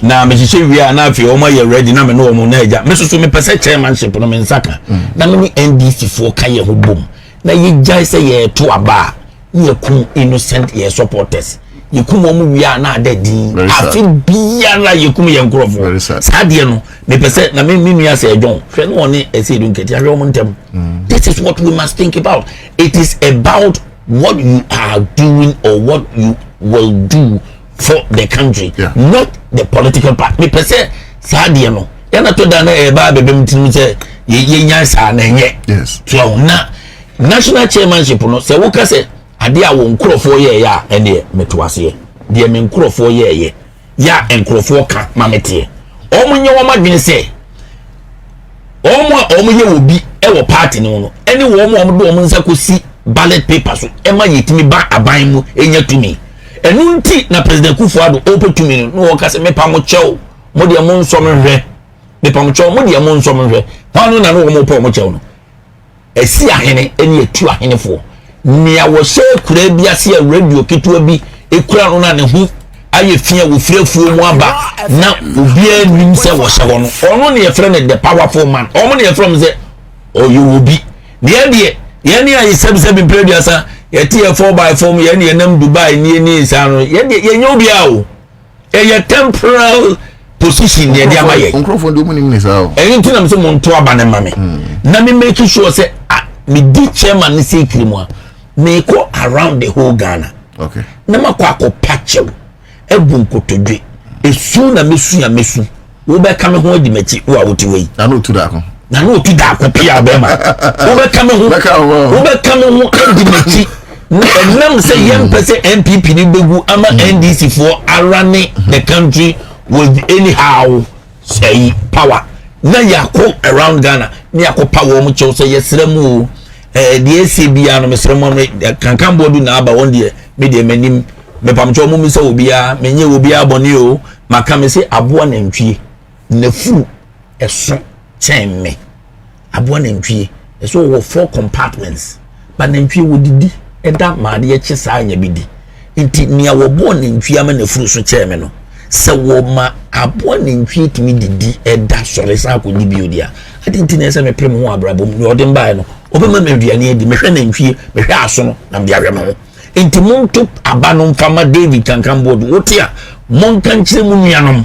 na me hye wi na afi o ma ye ready na me no mo na eja me so me pese chairmanship no me nsaka na me NDC fo ka ye ho bom na ye jai say ye to aba ye kum innocent ye supporters yekum omu wia na adadi afi biara yekum ye nkrofo sade no me pese na me nua se edwon hwe no one ese du nketi ahwe omu ntem this is what we must think about. It is about what you are doing or what you will do for the country, not the political party. Me pese sade no yana to da na e ba bebem tin se ye nya sa na nye so na national chairmanship no se wo ka se ade a wo nkrofo ye ya ene metuase de me nkrofo ye ya nkrofo ka mamete omunye wo madwene se omunye obi e wo party no ene wo do omunsa kosi ballot paper so e ma yetimi ba aban mu enya tumi enu nti na president Kufuor opetumi no wo ka se mepa mo chew mo de mo nso mhwe mepa mo chew mo de mo nso mhwe hanu na no mo pa mo chew no esi ahene ene etu ahene fo nia wo se kura biase a radio ketua bi ekura no na ne hu aye fia wo firefuo mu aba na obi anim se wo hye no ono ne yefre ne the powerful man omo ne yefre me se o you will be de ye ne aye sebi preduasa ye tie 4x4 mu ye ne nam Dubai ni sa no ye nya obi a o ye temporal position ye de amaye onkrofo ndo mu ni ni sa o nti na me se mo nto aba ne mame na me make sure se me di chairman ni secret mu a me go around the whole Ghana. Okay. Na makwa patchew. Ebu nkotodwe. Esu na mesu. Wo be ka me ho adi machi wo a woti wei. Na no Otu Darko. Na no Otu Darko pia be ma. Wo be ka me ho adi machi. Nam say yem pese MPP ni begu ama NDC for arane the country with anyhow say power. Na yakọ around Ghana. Ni yakọ power mu chew say yesremu the ACB no mesremo kankan Boadu na aba won de me de manim me pamcho mu se obia menye obia boni o maka me se aboa na ntwie na furu eso chen me aboa na ntwie eso wo 4 compartments ba na ntwie wo didi eda ma de ye chi sa anya bidi nti nia wo bo na ntwie ama na furu so chen me no se wo ma aboa na ntwie timi didi eda sore sa ko di biodia adinti na se me prem ho abrabom ni odin bae no obema meduane edi mehwe na ntwie mehwe aso no na bia hwe no enti monto abano mfama David kankan Boadu wotia monka nkyere mu nuanom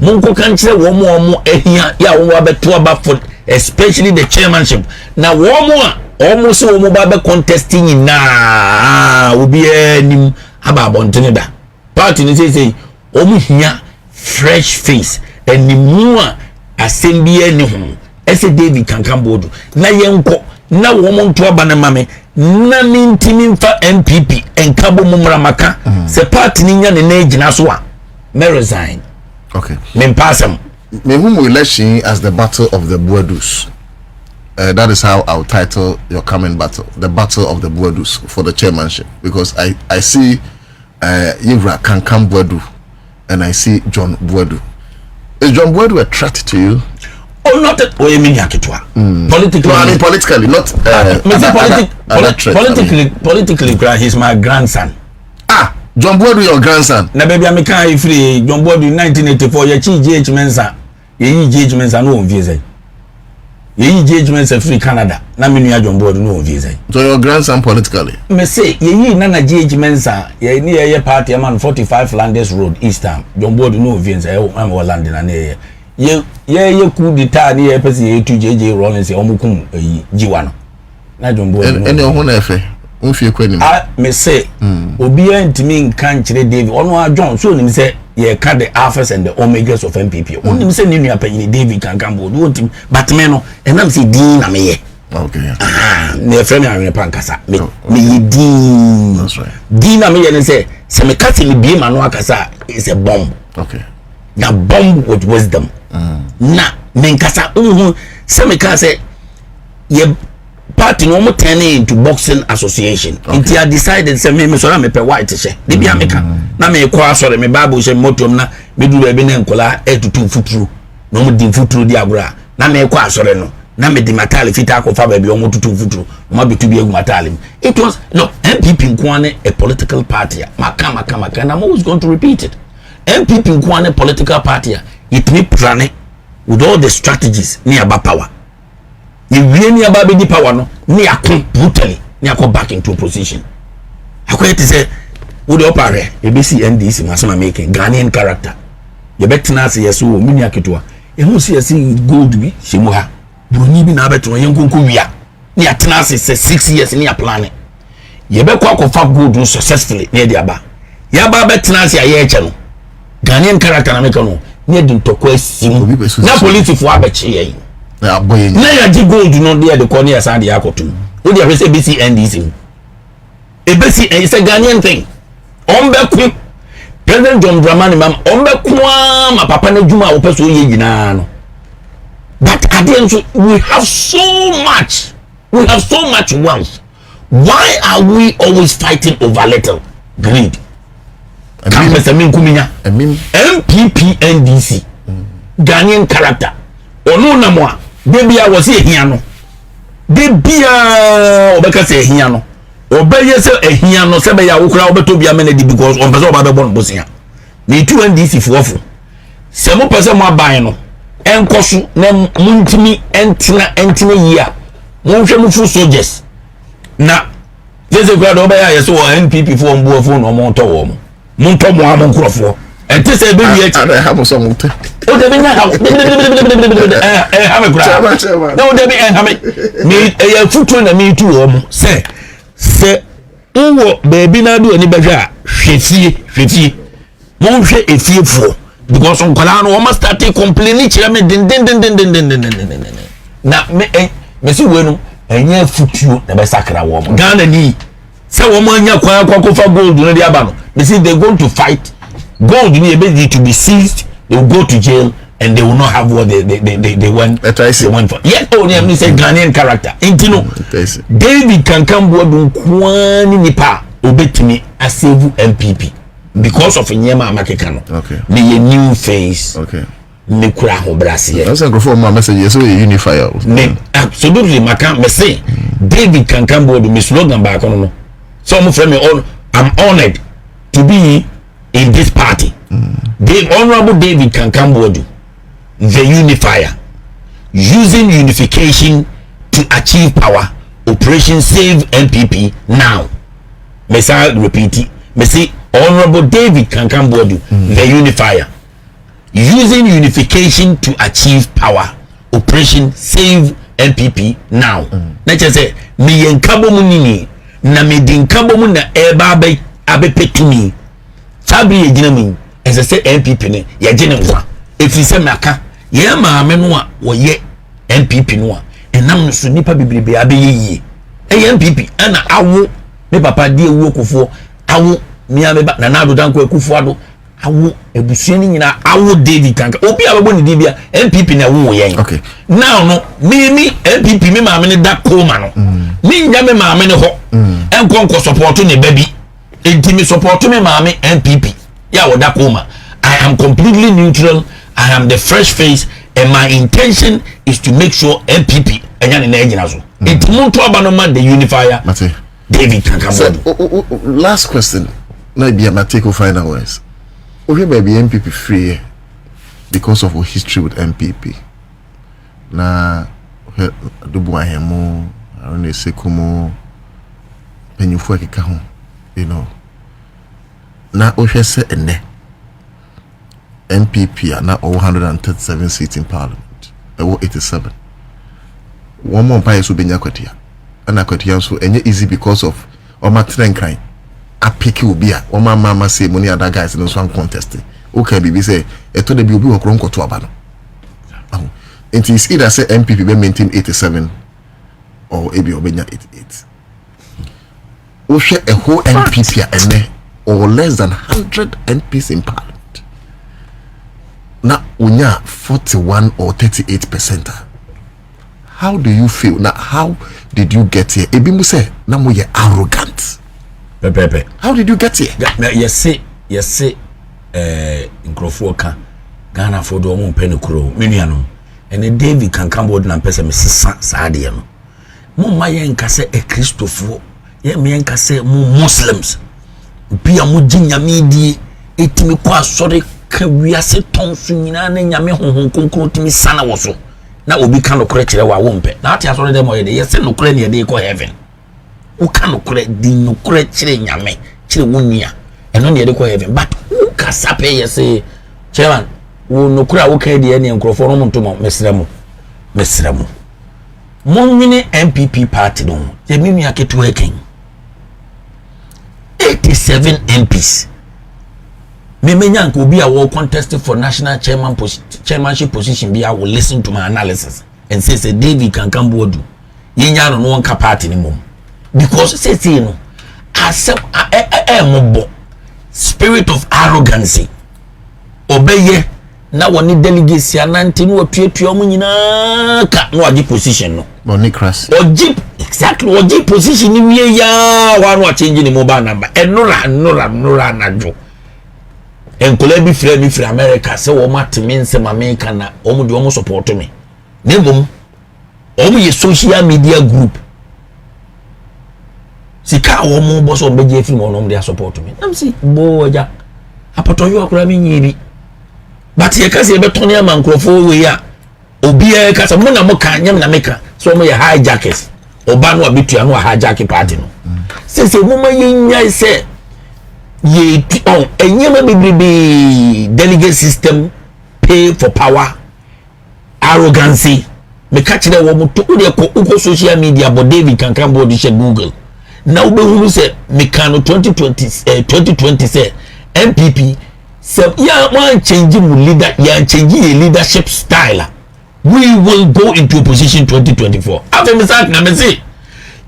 monko kan kyere wo mo ehia ya wo abeto aba for especially the chairmanship na wo mo se wo mo ba be contesting na obi anim aba abontene da party ni say o mu hia fresh face animu a assembly ani ho ese David kankan Boadu na yenko na wo mo nto aba na mame na mintimi mfa MPP enkabo mumra maka se party ni nya ne na gina so a me resign. Okay. Me passam. Me whom election as the battle of the Boadus. That is how I'll title your coming battle, the battle of the Boadus for the chairmanship, because I see Yivra Kankan Boadu and I see John Boadu. Is John Boadu a threat to you? Oh, not that. Oh, you mean yakitwa? Politically, no, I mean politically, not. Politically, he's my grandson. Ah, John Boadu, your grandson. Na baby, I'm a free. John Boadu, 1984. You chi GH Mensa. You GH Mensa no visa. You GH Mensa free Canada. Na me nuya John Boadu no visa. So your grandson politically? Me say you nana GH Mensa. You ni ye party man 45 Landers Road Eastern. John Boadu no visa. I'm London na ne. Ye ku dita ni ye pese ye tu JJ Rollins e omukum jiwa no na John Boadu ene ho na efe onfie kwani me say obi antimi nkan kire David ono a John so nim say ye ka the alphas and the omegas of MPP onim say ni nua panyi David kankan Boadu ontim but me no enam say din na me ye Okay. Me friend me Anwene Pankasa. Me yidin. That's right. Din na me ye say me kase me bie ma no akasa is a bomb. Okay. Na bomb with wisdom. Na me nkasa se me ka say ye party no mo turn into boxing association. Until I decided say me so na me pe white she. De bia me ka. Na me kwa asore me bible she motom na me du be na nkola etutu futuru. No mo din futuru di agora. Na me kwa asore no. Na me di matali fita akofa ba bi omo tutu futuru. Ma bitu bi egu matali. It was no MPP nkwane a political party. Maka and I'm always going to repeat it. MPP nkwane political party. It me plane with all the strategies near power. You really about the power no near brutally near go back into opposition. Akwatia say would operate ABC NDC masama making Ghanaian character. You bet na say yes wo mini aketua. E hu say gold bi shemuha. Bruni bi na beto yen konko wia. Ni atena say 6 years ni a plan. You be kwa fa gold successfully near the aba. Ya ba betena say aye eche no. Ghanaian character na make no. Ni di ntokwa sim. Na police fo abeche yen. Na boy. Na ya ji gold no dey the corner aside the akotum. Wo dey say ABC NDC. ABC is a Ghanaian thing. Ombe President John Dramani mam ombe ma papa na djuma wo peso ye nyina no. But at the end we have so much wealth. Why are we always fighting over little? Greed. MPP NDC Ghanaian character onu na mo a debia wo se ehia no debia obeka se ehia no obeye se ehia no se be ya wo kura obeto bia me na di because on pese oba be bon bosia me tu NDC fuofu se mo pese mo aban no enkoso na muntimi entina yia mo hwe mo fu soldiers na zeze kura do be ya yeso NPP fu on buofo no mo to wo mo monto mo amon krofo ente se be wi I have some mote. O de be na ha me kura na o de be ha me ya futu na me tu wo mo se uwo baby na do ani behwa hwefie mo hwe efie fuo because on kwala no o must start complaining kire me den na me si we no enya futuo na be sakra wo mo Ghana ni se wo mo anya kwa fa gold no dia ba no they say they going to fight gold ni be to be seized, they will go to jail and they will not have what they went for. Yeah, oh yeah, me say Ghanaian character. Intino David can come Boadu kwani nipa obetimi asave MPP because of nyema amakekano. Okay. Me new face. Okay. Me kura ho brase. That's a go for my message so you unify. Absolutely maka me say David can come Boadu me slogan back on no. So I'm from me on I'm honored to be in this party. The Honorable David can come Boadu, the unifier, using unification to achieve power. Operation Save MPP now. May I repeat it? May say Honorable David can come Boadu, the unifier, using unification to achieve power. Operation Save MPP now. Let's just say me yenkabo munini na me dinkabo mu na eba abepetumi. Sabi ye gina mi ese se MPP ne ye gina nwa efi se maka ye maame no a wo ye MPP no a enam no so nipa bibribe abeye yie MPP ana awo me papa die ewu okufo awo mi ameba na nado danko ekufo ado awo ebusua ni nyina awo David kanka obi abebo ni dibia MPP na wo ye. Okay. Now no me MPP me maame ne da koma no me nya me maame ne ho enkonko support ne baby me support me mami MPP. Yeah, Wadakoma. I am completely neutral. I am the fresh face, and my intention is to make sure MPP and it's the unifier. David can come. Last question. Maybe I'm take final words. Okay, maybe MPP free because of our history with MPP. Na dubu ahemo, arone sekumo, penyufu akikaho. You know, now we say MPP are now 137 seats in Parliament. 87. One more pie so be Akwatia. And Akwatia so easy because of my train crime. I pick you be one mama say money other guys in one contest. Okay, BB say to the BB or to abano. It is either say MPP be maintain 87 or ebi obenya 88. We share a whole NPP and or less than 100 MPs in parliament. Now we are 41 or 38%. How do you feel? Now how did you get here? Ebi mu say na mo ye arrogant. Pepe. How did you get here? Yes say nkrofo ka Ghana for do mo pen kro menuanom. And David can come board na pese me sesa saade no. Mo maye nka se e Christofo, ye me nka se mo Muslims. Bia mo ginyame die etimi kwa asore ka wiase tonso nyina na nyame honhon konkro timi sana wo so. Na obi ka no kore kire wa wo mpe. Na ati asore dem oyede ye se no kore ne de ko heaven. Wo ka no kore di no kore kire nyame, kire wo nua. Eno ne de ko heaven. But who ka sape ye se chairman wo no kura wo ka de ne nkrofo no montomo mesremu monwini MPP party no ye mimi aketo eken 87 MPs memenya nko obi a wo contest for national chairmanship position bi a will listen to my analysis and say David can come Boadu yenya no no nka party ni mom because say no accept mobo spirit of arrogancy obeye na woni delegacy anante no atuatua omo nyina ka no agi position no monicras ogi exactly ogi position ni wie ya wa no change ni mobile number enora najo enkola bi frɛ mi frɛ America se wo matemi nsem America na omo de omo support me nebom omo ye social media group sika wo mo bo so beje film omo de support me am si bo ja apoto yo akura mi nyibi but ye kase be toni ama nkrofo we ya obi e kase mo na mo ka nyam na meka so mo ye hijackers oba no abetua no hijack party no se mo ma ye nya se ye on enyema bibibi delegate system pay for power arrogancy me catch the wo mo to de ko social media but David can come board share Google now be who say me can 2020 say MPP so yeah one changing leader yeah changing leadership style we will go into opposition 2024 after me say na me say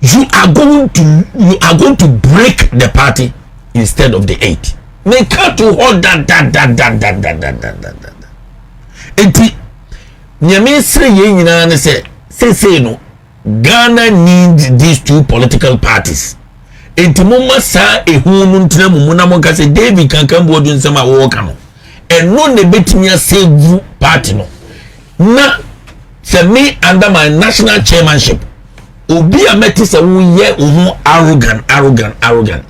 you are going to break the party instead of the 8 make cut to hold that enti nyame sire ye nyina ne say no Ghana needs these two political parties enti mumma sa ehunu ntina mumu na monka say David kankan Boadu nsema wo ka no eno ne betimi save party no na se me under my national chairmanship obi ameti se wo ye wo arrogant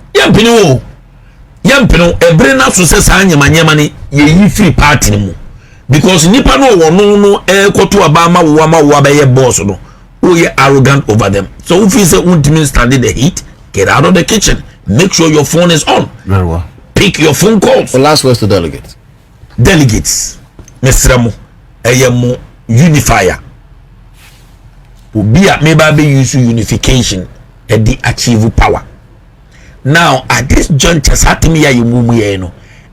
yampino ebre na so se sa nyama ne ye yi free party ni mu because nipa no wo no koto aba ma wo ba ye boss no o ye arrogant over them so if you say ultimate standing the heat get out of the kitchen. Make sure your phone is on. Very well. Pick your phone calls. The last words to delegates. Delegates. Mesramo. Eyemo unifier. Ubia maybe use unification and the achieve power. Now at this juncture, satimi ya yimumu no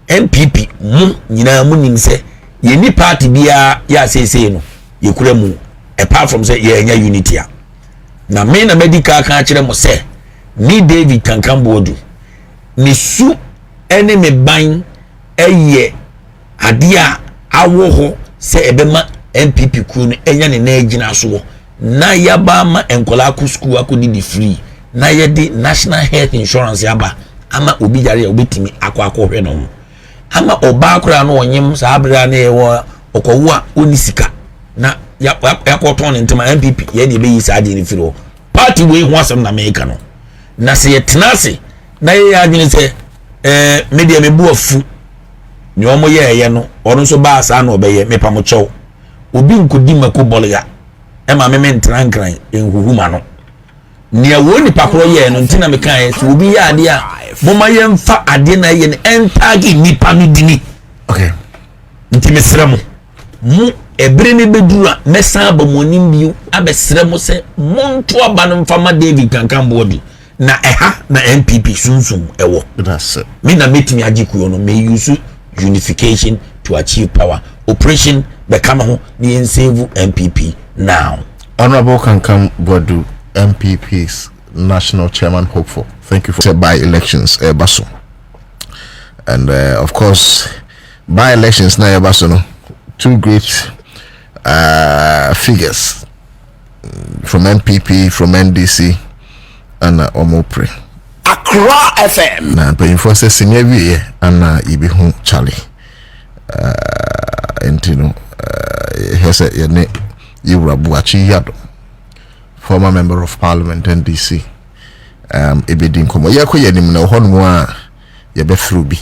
MPP mu nyina mu nim se ye ni party bia ya say no ye kura mu apart from say ye nya unity a. Na me na medical kan kire mo say ni David kankan Boadu ni su ene me ban eye ade a awo ho se ebema MPP ku no enya ne na agina so na yaba ma enkola ku school akodi di free na ye di national health insurance yaba ama obi jare obetimi akwa no ama oba akora no onyem sa abra na ewo okowo a oni sika na yakoton ntima MPP ye de be yi sa ade ni firo party we ho asem na America no na se yetenase na ye adwene se media mebu afu ni omo ye no ono so ba asa na obeye mepa mo chew obi nkodi mako bolga e ma me ntran kran enhuhuma no ne woni pakoro ye no ntina me kan so obi ya ade a moma ye mfa ade na ye ne entagi nipa no dini okay nti mesremo mu ebre ne bedura mesa ba monim biu abesremo se monto aba no mfa ma David kankan Boadu na eha na MPP sunsun ewo that's it me na metimi agikuyo no me use unification to achieve power operation be kama ho ni save MPP now Honorable Kankan Boadu MPP's national chairman hopeful. Thank you for by-elections, Basso. And of course, by-elections now, Basso, no? Two great figures from MPP, from NDC, and Omopre. Accra FM. Na paying for say senior we and ibi hu Charlie. Entino he say ye ne Yurabuachi Yado, former member of parliament NDC. Ebedin komo ye ko ye nim na ho no a ye be through bi.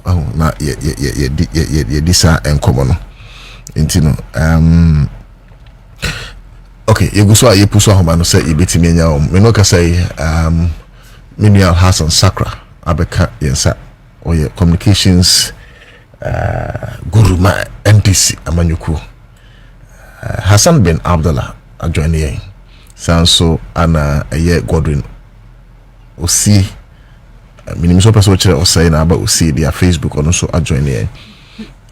Oh na ye disa enkomo no. Entino okay, you go so a ye puso ho ba no say ibetimi anya o. Me no ka say Minial Hassan Sakra Abeka Yensa or communications Guruma NDC Amanyuku Hassan bin Abdullah adjoining Sanso Anna Aye Godwin Osi Minimiso Person or saying about Osi their Facebook or also adjoining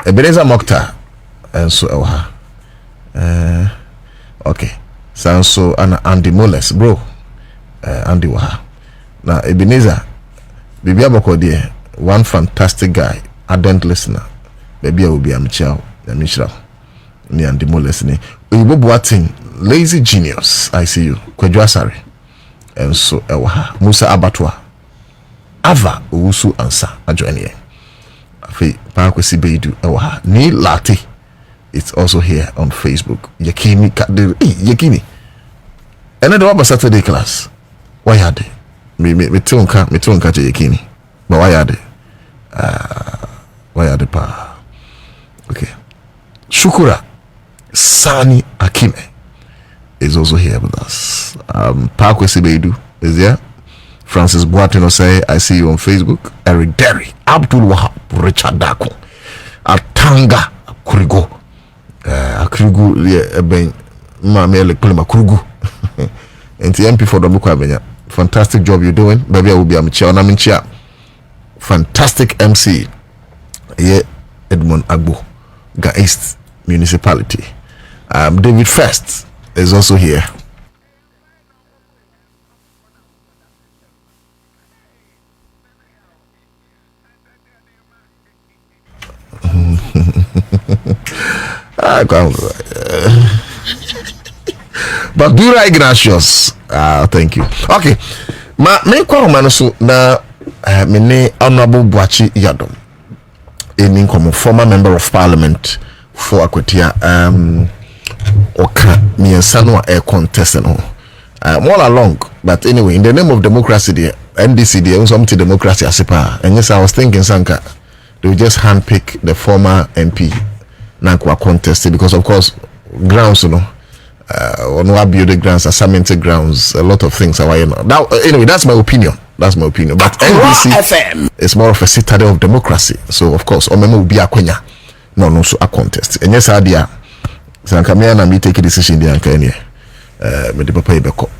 Ebeneza Mokhtar and so okay Sanso Anna Andy Moles bro Andy Waha. Now Ebenezer, baby aboko there, one fantastic guy, ardent listener. Baby I will be amichao, amishra. Ni andimo listening. Uyibo Boating, lazy genius. I see you. Kwejwasari. And so ewaha. Musa Abatwa. Ava Usu Ansa ajoenie. Afi Parakwesi Boadu ewaha. Ni Lati. It's also here on Facebook. Yakini kadiri. Yakini. And then the Saturday class. Why had it? Me tunka je Yakini. But why are they pa? Okay. Shukura Sani Akime is also here with us. Parakwesi Boadu is here. Francis Boatino say I see you on Facebook. Eric Derry, Abdul Wahab, Richard Darko, Atanga Kurigo, Akrigu ben Mamele Kulima Kurugu. And the MP for the Mukabenya. Fantastic job you're doing. Baby, I will be a chair. Fantastic MC. Yeah, Edmond Agbo, Ga East Municipality. David First is also here. But do right, gracious. Thank you. Okay. Me kwa so na me honorable Boachi Yadom. In como former member of parliament for Akwatia oka me sanwa air contest and all along. But anyway, in the name of democracy the NDC there was something democracy asipa. And yes, I was thinking Sanka they will just handpick the former MP Nankwa contest because of course grounds, you know. On what building grounds, cemented grounds, a lot of things are now. Anyway, that's my opinion. But NDC FM is more of a citadel of democracy. So of course, Omemo will be a Kenya, no so a contest. And yes, idea. So Kamia and me take a decision there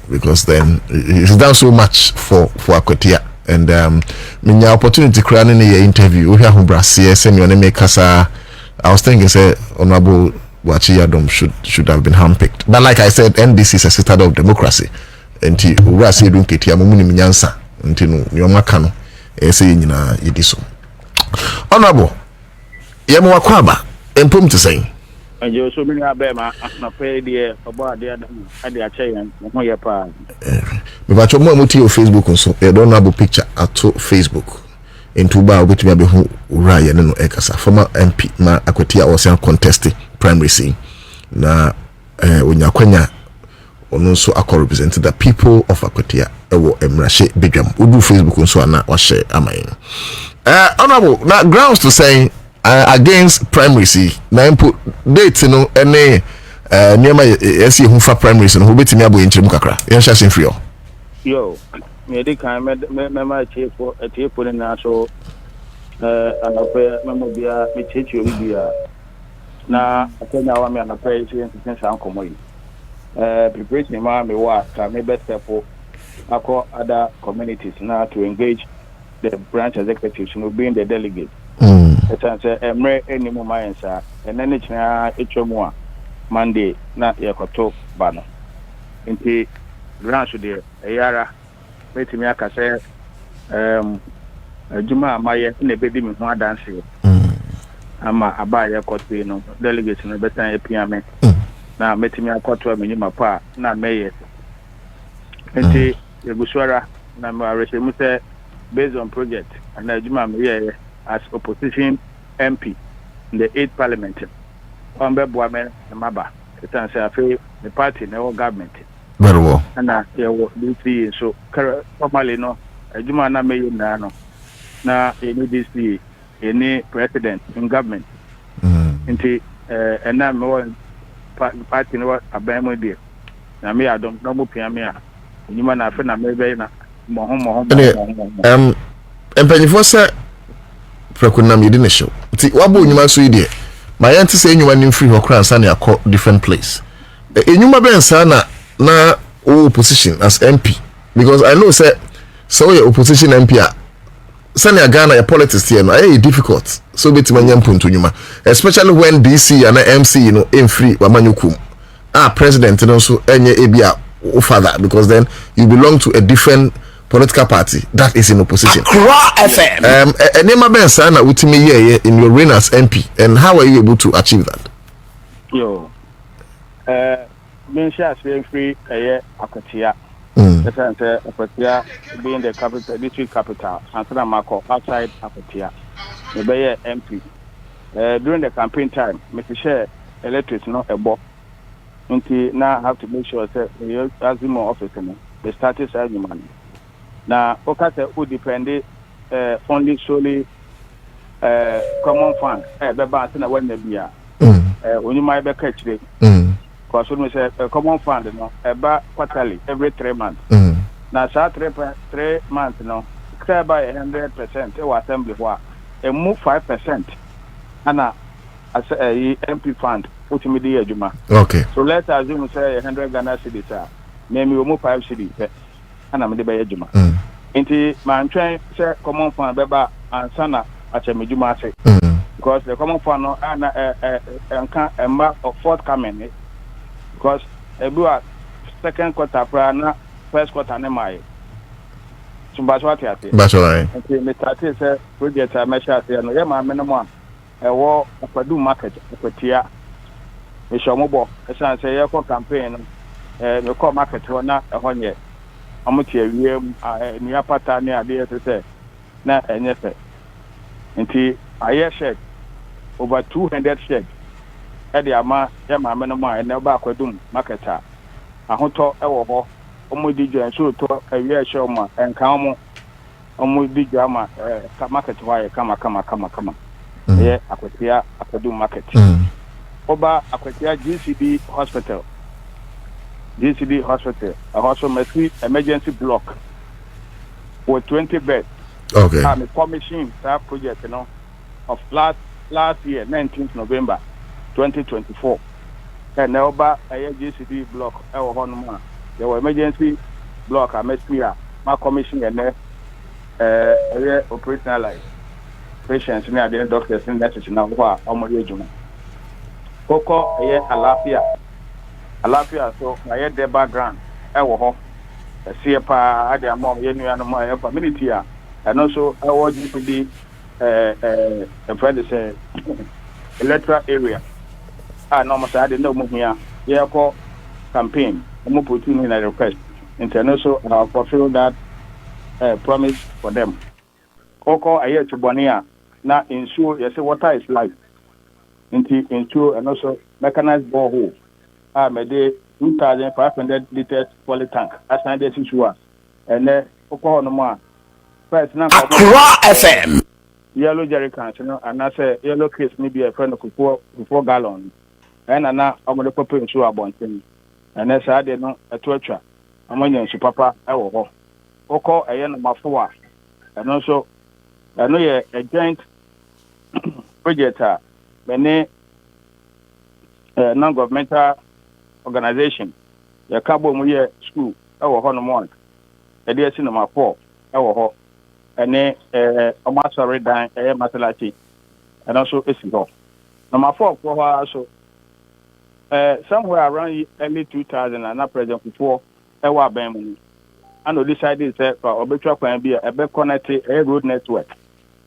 because then it's done so much for Akwatia. And my opportunity creating a interview here from Brazil, send me on make I was thinking say honorable Boachi Yadom should have been handpicked. But like I said, NDC is a citadel of democracy. And we say don't get mumuni minyansa until you makano say nyina yidiso. Honorable Yemo Wakwaba empom to say. And you so many abema na pay there about the ade ache yan mo ye pa. Me ba chomo muti o Facebook nso e don have picture ato Facebook. Into ba obetumi abehu uraye ne no ekasa former MP na Akwatia was contesting primary scene na onyakwanya ono nso represent the people of Akwatia ewo emrashe bedwam odu Facebook nso ana wa share amayin honorable na grounds to say against primary scene na input date no ene niema esi hu fa primary scene no betimi abo enchirem kakra yen sha sen free yo me dey kan me ma chepo na so anape memo bia me chechi obi bia na akenya wa me anape chen san komo yi preparation ma me wa ka me best step akọ other communities now to engage the branch executives no being the delegate it's say emre eni mo mayensa enene china etwomu a Monday na yakoto bano nti grants there eyara betimi aka say adwuma amaye na ebedi me ho adanse ama abaye kotwe no delegate no betan epiame na metimi akoto amenyima pa na meye enti egusuara na ma rehemu say based on project and adwuma me as opposition MP in the 8th parliament on be boamen maba etan say afi the party no government very well and this so formally no adwuma na meye na no na any DC any president in government nti na me won party no abamo dia na me adom no mo pia me a nyuma na afa na me be na mo empanyifo se prekunam yedi ne show nti wabo nyuma so ide ma yante se nyuma nim free ho kran sa na akọ different place enyuma ben sa na opposition as MP because I know say so your opposition MP Sanya Ghana your politics here no difficult so beti manyam punto nyuma especially when DC and MC in free wamanyukum president no so enye ebia father because then you belong to a different political party that is in opposition. FM enema ben sa na utimi ye in your reign as MP and how are you able to achieve that? Being free Akwatia. Akwatia being the capital, district capital, and Mako outside Akwatia. The Bayer MP. During the campaign time, Mr. Share electric not a box. Now have to make sure that you have more office. The status as money. Now, Okata would depend only solely common fund. Beba na when the beer. When you might be catch it. Because when we say a common fund, no, about quarterly, every 3 months. Now, 3 months, no, clear by 100%, or assembly, and move 5%. And as a MP fund, put me the Juma. Okay. So let's assume say 100 Ghana cedis, maybe we move 5 cedis, and I'm the Bay Juma. Into my train, say common fund, Beba, and Sana, at a Juma say. Because the common fund, no, and a mark of forthcoming. Because a second quarter prana, first quarter nemaye. So Baswati. Okay, Mr. Say project I measure say no yama minimum. A war of Boadu market, Akwatia. We shall mobile. As I say, your campaign, the core market or not a 1 year. Amutia, near Patania, idea to say, not a nephew. Until I hear shed over 200 sheds. Eddie Ama, Yama Menoma, and Nelba Quadum, Marketa. A hotel, Ewo, Omudija, and so to a year showma, and Kamo, Omudijama, market wire, come. Yeah, Akwatia, Akwadum market. Oba Akwatia GCD hospital. GCD hospital, a hospital emergency block with 20 beds. Okay. I'm commissioning that project, of last year, 19th November. 2024 and now a GCD block there were emergency block my commission and operationalized patients near the doctors and nurses now Coco Alafia so I had their background a CFA had their mom community and also I was to be a friend say electoral area. No, I didn't know here. Yeah, call campaign. I'm putting in a request. International, I'll fulfill that promise for them. Oko I hear to Bonia. Now ensure you say water is life. Ensure and also mechanized borehole. Made 2,500 liters poly tank. That's 96 watts. And then Oko no more. First now. FM. Yellow jerry cans, and I say yellow case maybe a friend of 4 gallons. And now I'm going to put into a bunch. And that's I did not a torture. I'm going to papa. I will call a young Mafua. And also, I know a joint project, many non governmental organization. The Cabo Muye School, our Honor a dear cinema 4, our and then a master red dine, a masalati, and also a single. Number 4 for also somewhere around early 2000 and not present before ɛwɔ aban mu and we decided say for obetwa kwan bi a ebe connect a road network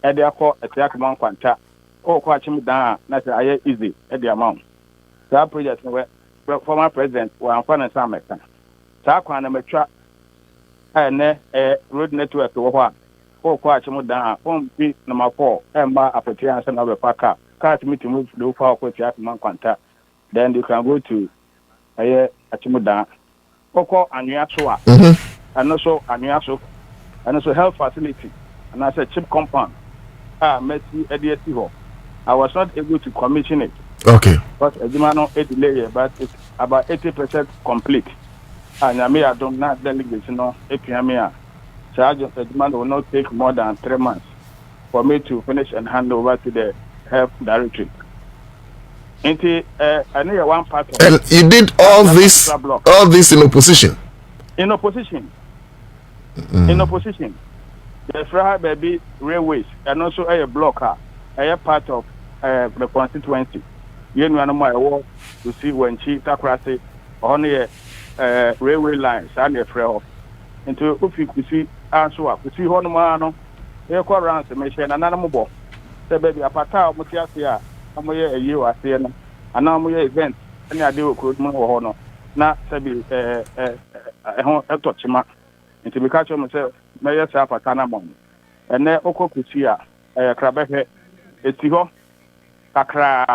e dey akọ etiak man kwanta o kwa chim dan na say aye easy e dey amount that project we former president wa amfana sa meka sa kwan na metwa na road network wo ho a o kwa chim dan o bi number 4 e ma Akwatia ansa na be paka car to meet move do for Akwatia man kwanta then you can go to aye achim dan koko anua so a and also Aniaso, and also health facility, and I said chip compound. Messi ADSC home. I was not able to commission it. Okay. But a demand a delay, but it's about 80% complete. And I may I don't not delegate, APMA. Charge of the demand will not take more than 3 months for me to finish and hand over to the health directory. I need one part. And you did all this in opposition. In opposition. In opposition, the Fraha Baby Railways and also a blocker, a part of the constituency. You know, I walk to see when she takrasi on a railway lines and a frail into Ufi Kusi answer, Kusi Honmano, a call around the mission and animal. The baby a pata of Mutiasia, a year as the anomaly event, and I do good more honor. Not Sabi a touchma. Nti me catch myself me say apatana mom ene okokuti a krabehe eti ho kakra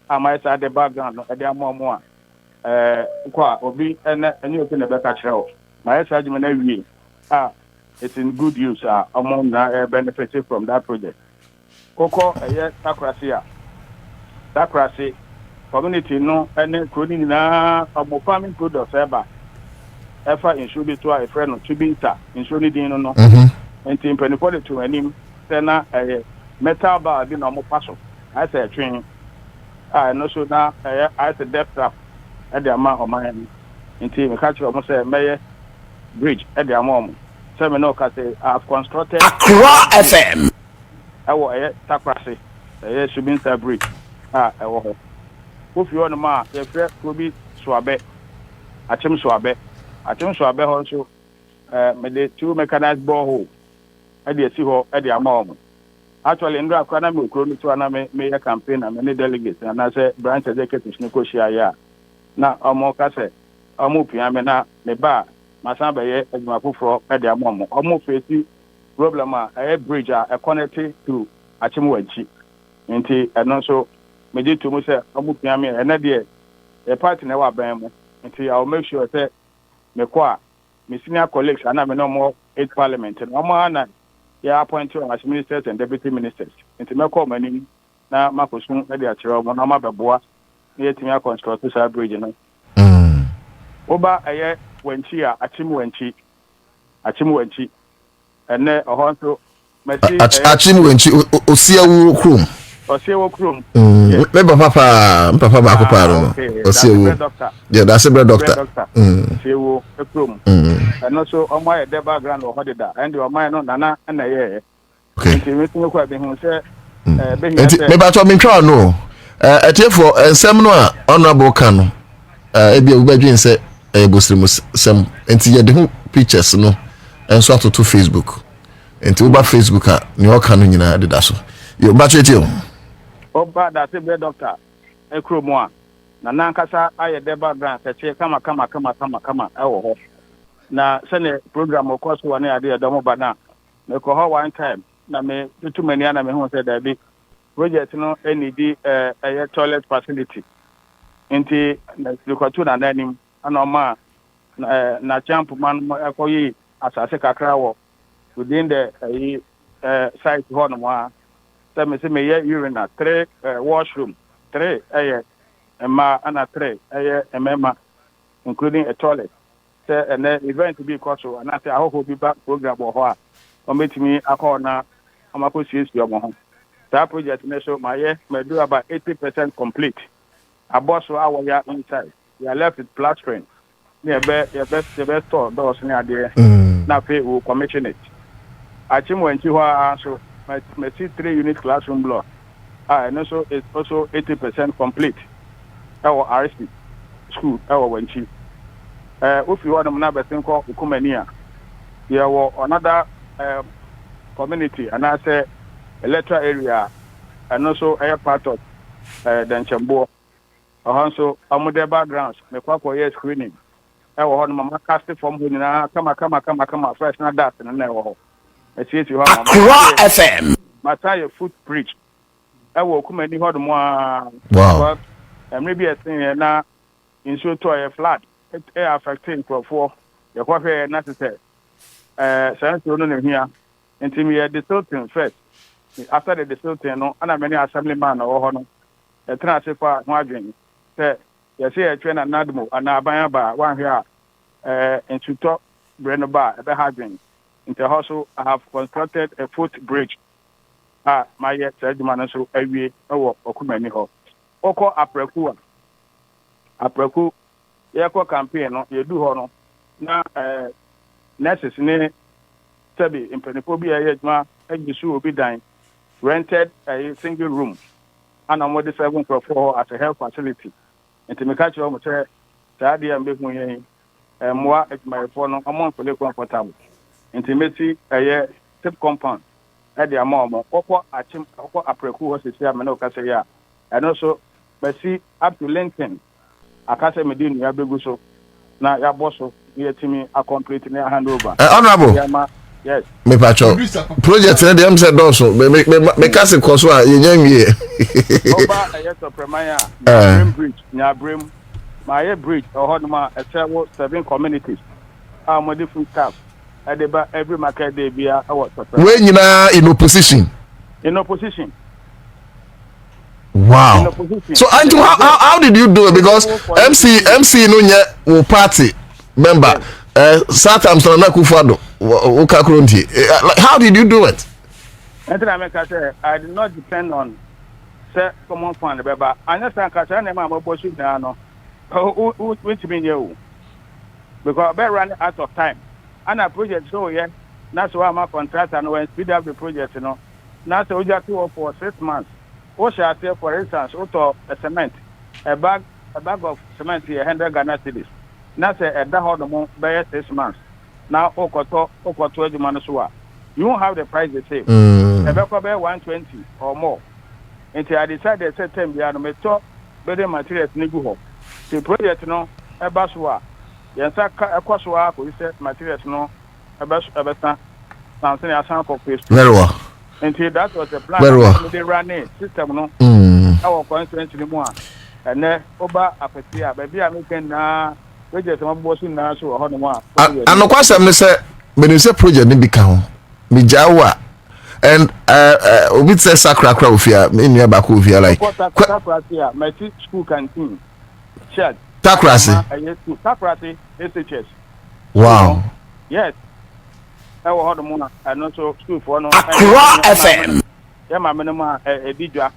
amai sa the background no e dey amomo kwa obi ene obi na be ka kire o my say me na wie it's in good use among na benefited from that project koko takrasi community no ene kroni na abo farming products eba efa insure to a friend to be inter insure din no enti mpanifo to anim say na metal bar bi na mo paso I say twin no so na I say depth up e dey ama o man enti me catch o mo say meye bridge e dey ama o say me no ka say I've constructed Accra FM awo takrasi Shubinta bridge ewo ho ofi on ma e fre probi soabe achem soabe also me the 2 mechanized borehole e dey see ho e dey amom actually ndra akwa na me okro no to na me campaign and me delegates and I say branch executives ni ko shia ya na omo ka say omo pia me na me ba masan be ye adwuma foforo e dey amom omo face problem a bridge a connect to Achimwanchi nti eno so me dey to mo say omo pia me e na dey e party na wa ban mo nti I will make sure say me kwa me senior colleagues and me no more 8 parliament and na ya appointed as ministers and deputy ministers into me call many na makosun e dey akire mo na mabeboa na yetimi construct sa bridge no oba eye wanchi Achimwanchi ene ohonto mesi Achimwanchi osiawu krom me papa ba ko paro no osiawu yeah that's a bread doctor osiawu krom and so omo ye de background o hodida and o man no nana na ye okay nti me tun ko abi hu se me ba to me twa no etiefo ensem no a honorable kan no ebia wo badwin se bosrimu sem enti ye de hu pictures no enso atoto Facebook enti wo ba Facebook a ne o kan no nyina de da so yo ba chetio oba da se be doctor ekromo a na nankasa aye de background se kama ewo ho na sene program of course one ade do mo ba na me ko ho one time na me tutu mani na me hu se da bi project no need toilet facility nti na ko na nanim ana ma na champ man akoyi asase kakra wo within the site ho no ma say me urinal 3 washroom 3 ema ana 3 emema including a toilet say an event be koso and say ahoho bi ba program ho a o metimi akọ na amako CSP omo ho that project me so me do about 80% complete aboso awo ya inside we are left with plastering the best store those ni ade na pay we commission it Achimwanchi ho so my C3 unit classroom block and also it's also 80% complete our RSP school our Wanchi If you want to have a thing called Ukumania, there were another community, and I say electoral area, and also a part of Denchambo. Also, on their backgrounds, the Papa year screening. I will hold my cast from who come, fresh, not that, and never. I see you have FM. My tire footbridge. I will come any hold more. Wow. And maybe a thing now in so to a flat. It affecting for the coffee necessary. Science you know here. Until we are desulting first. After the desulting, no, and many assemblyman or honor. A transfer margin. Say, you see a train and Nadmo and Abayaba one here. And to talk Brenda Bar at the Harding. In the hustle, I have constructed a footbridge. My yet said man so every or Kumani ho. Oko Aprekua. Apreku, Yako campaign, no, you do honor. Now, nurses in Sabi in Penipobia, Yedma, and you will be dying. Rented a single room. And I'm what the 7 for 4 at a health facility. And to make catch your motor, Sadia and Big moi at my phone, a month for the comfortable. Intimacy, a year, tip compound. At the amount of Achim, Apreku was the chairman of Cassia. And also, but see, up to LinkedIn, I can't say Medina, Yabuso. Now, Yaboso, here to me, a complete handover. Honorable. Yes. Me pacho. Project na dem said also. Me kase koso a yenyam ye. Oba ayeto premier. Brim bridge, nya brim. My bridge ohodoma a 7 communities. Our different staff. Adeba every market day bia our we nyina in opposition. In opposition. Wow. In opposition. So Andrew, how did you do it? Because MC no nye party member. Sometimes na Kufado. How did you do it? I did not depend on common fund, but I understand because I never was now. Which mean you? Because I run out of time. And a project so yeah, that's why I'm a contractor and when speed up the project, you know. Now so we just for 6 months. What shall I say, for instance, auto a cement, a bag of cement here, 100 Ghana cedis. Now say a dahod by 6 months. Now Okoto Manasua. You won't have the price the same. A back 120 or more. Until I decided to set the animal better materials Niguho. The project no a basua. Yes, a Kosua, who said materials no a besta something as sample paste. Very well. Until that was the plan. Very well. They ran a system no our coincidence anymore. And then Oba Akwatia, baby, I'm making project I'm bossing now so honor. And no question me say when you say project ni bika ho. Me jawa and obi say sakra kra ofia me nua ba ko ofia like Akwatia, my school canteen. Shed. Takrasi. Takrasi SHS. Wow. Yes. I will hold the moon and also school for no FM. Yeah, my minima a bidra.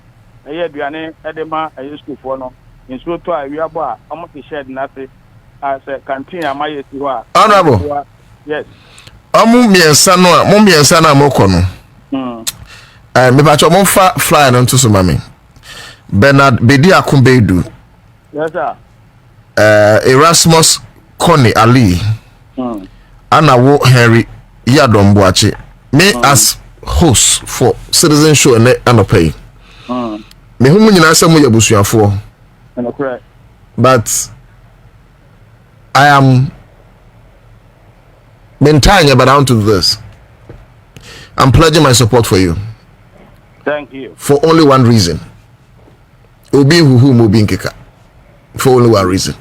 A year Diane Edema a school for no. In so to we are bar almost shed nothing as a canteen. My yes, you are honorable. Yes. Miensa no mo miensa na moko no. Me ba cho mo fa fly no to so mami. Bernard Bedi Akumbedu. Yes sir. Erasmus Connie Ali. Anna Wo Henry Yadomboache. Me as host for Citizen Show and Anopay. Me who nyina asem ye busuafo. Correct. But I am maintaining about down to this. I'm pledging my support for you. Thank you. For only one reason. Obi who mobi nkeka. For only one reason.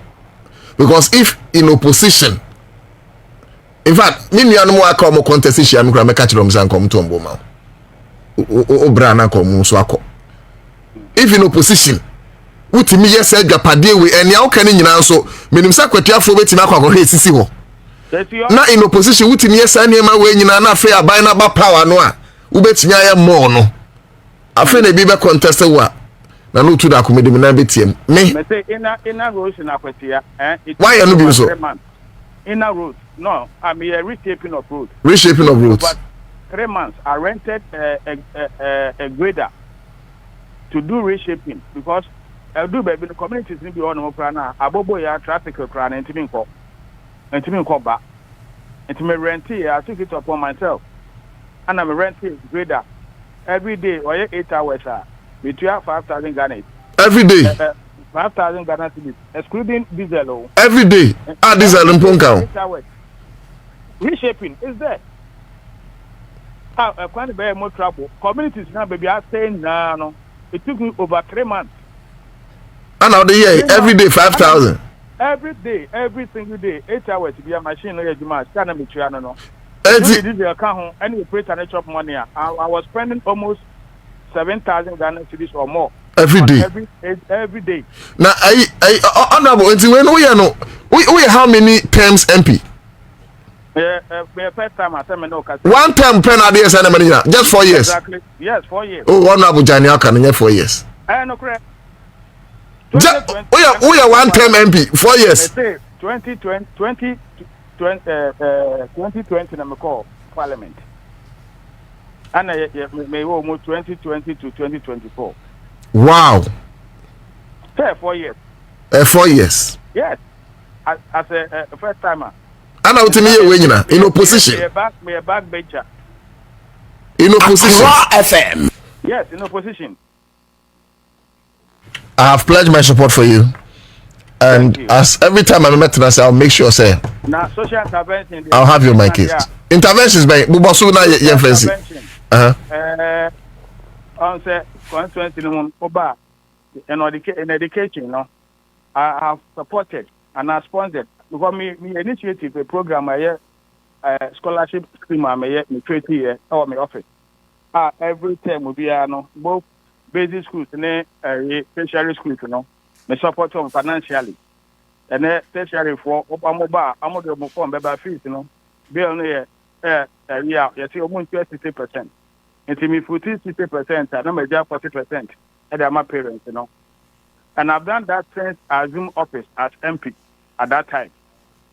Because if in opposition, in fact, me nua no mo aka mo contest issue am kra me catch rom san kom to mbo ma. O bra na kom so akọ. If in opposition, utimi yes adwapade we enia wo kan nyina so menim sa kwatuafo betimi akọ he sisi ho. Na in opposition utimi yes aniema we nyina na afa aban na ba power no a wo betimi aye mo no. Afa na bi be contest wa na no Otu Darko medim na betiem me say inner roads in Akwatia why you no be so inner roads no I'm a reshaping of roads but 3 months I rented a grader to do reshaping because I do baby the communities in the on plan abobo ya traffic crowd and timinko and to me call and to me rent here. I took it upon myself, and I'm renting grader every day or 8 hours. Between 5,000 Ghana. Every day. 5,000 Ghana cedis, excluding diesel. Every day. Diesel in Ponka. Reshaping is there. Quite a bit more trouble. Communities now, baby, are saying no. It took me over 3 months. And now the year, every day 5,000. Every day, every single day, 8 hours to be a machine. No, stand me to no. Any operator and chop money. I was spending almost 7,000 Ghana cedis or more. Every day. Every day. Now, honorable, when we are no, we how many terms MP? First time I said no. 1 term pen ideas and money just 4 years. Exactly. Yes, 4 years. Oh, honorable Jani can 4 year. No correct. We are 1 term MP 4 years. 2020 na me call Parliament. And may almost 2020 to 2024. Wow. 4 years. 4 years. Yes. As a first timer. And out to me in opposition. Me a back bencher. In opposition. FM. Yes, in opposition. I have pledged my support for you. And as every time I'm met us, I'll make sure say. Now social intervention. I'll have you in my case. Interventions by Bubosu na ye fancy. On say constituency no oba in education, you know, I have supported and I sponsored because me initiative a program scholarship scheme I me create here or my office. Every term will be both basic schools and tertiary schools, you know, me support them financially. And tertiary for mobile, I'm going form by fees, you know, be on here, you see almost 60%. And to me, 60%, I know my job 40%, and I'm my parents, you know. And I've done that since I assumed office as MP at that time.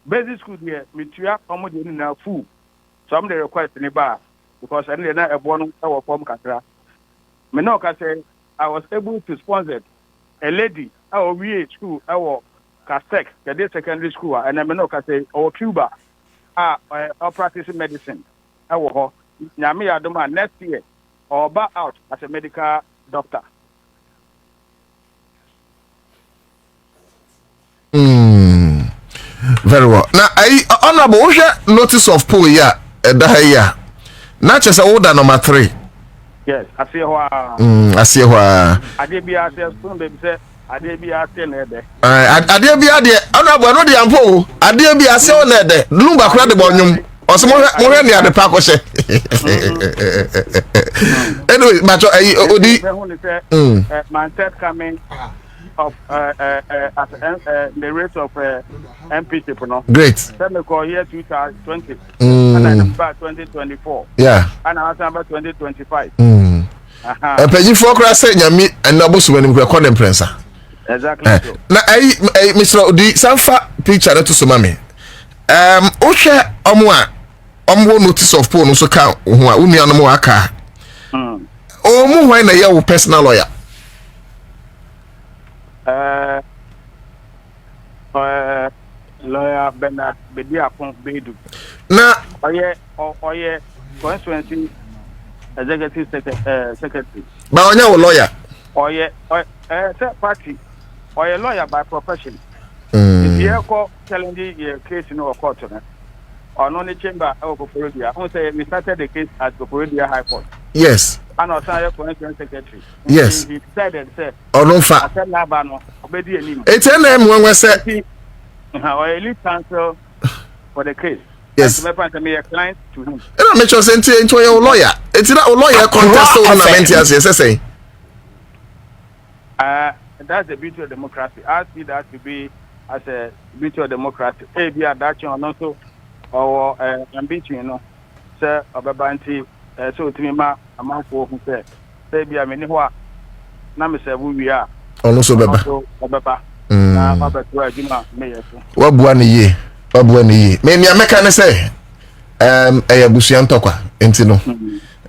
Basic school here, me too, I'm going to full. So I'm the request in the bar because I didn't have a bonus or form Katra. Menoka say I was able to sponsor a lady, our VA school, our Castek, the secondary school, and I Menoka say, or Cuba, practicing medicine. Our Nyami Adoma next year or back out as a medical doctor. Very well. Now, honorable notice of poll here, not just order number 3. Yes, I see how. I see how. I did be out there soon, baby. I did be out there. I did be out there. Honorable, I know the ampo. I did be out there. Lumba crowd the volume. Or some more near the park was anyway, but my third coming of the rate of MP people. Great. Let me call here 2020 and then about 2024. Yeah. And I about 2025. Pay for class me and Nabus when we call them prince. Exactly. Now, Mr. Odi, some picture to Sumami. Osha Omwa notice of poll no so ka ho a uni anamo aka. Omu hwan na ye personal lawyer. Lawyer Bernard Bediapon Boadu. Na oye constituency executive secretary. Ba onya wo lawyer. Oye third party. Oye lawyer by profession. If you call challenging your case in our court, on the chamber of Boadu, I say we started the case at Boadu High Court. Yes. And our constituency secretary. Yes. He decided, say, oh no fa. It's a name when we say our elite counsel for the case. Yes. And to me a client to him. And I make sure send into your lawyer. It's not a lawyer contest ornament as say. That's the beauty of democracy. I see that to be as a beauty of democracy. Be a Dutch and also or ambition, you know. Sir Obabanti, so to me, ma amount for who said, be a many who are Namisa, we are. Also, Baba. What buani ye? What buani ye? Many American say, a Busian Tokwa, Entino.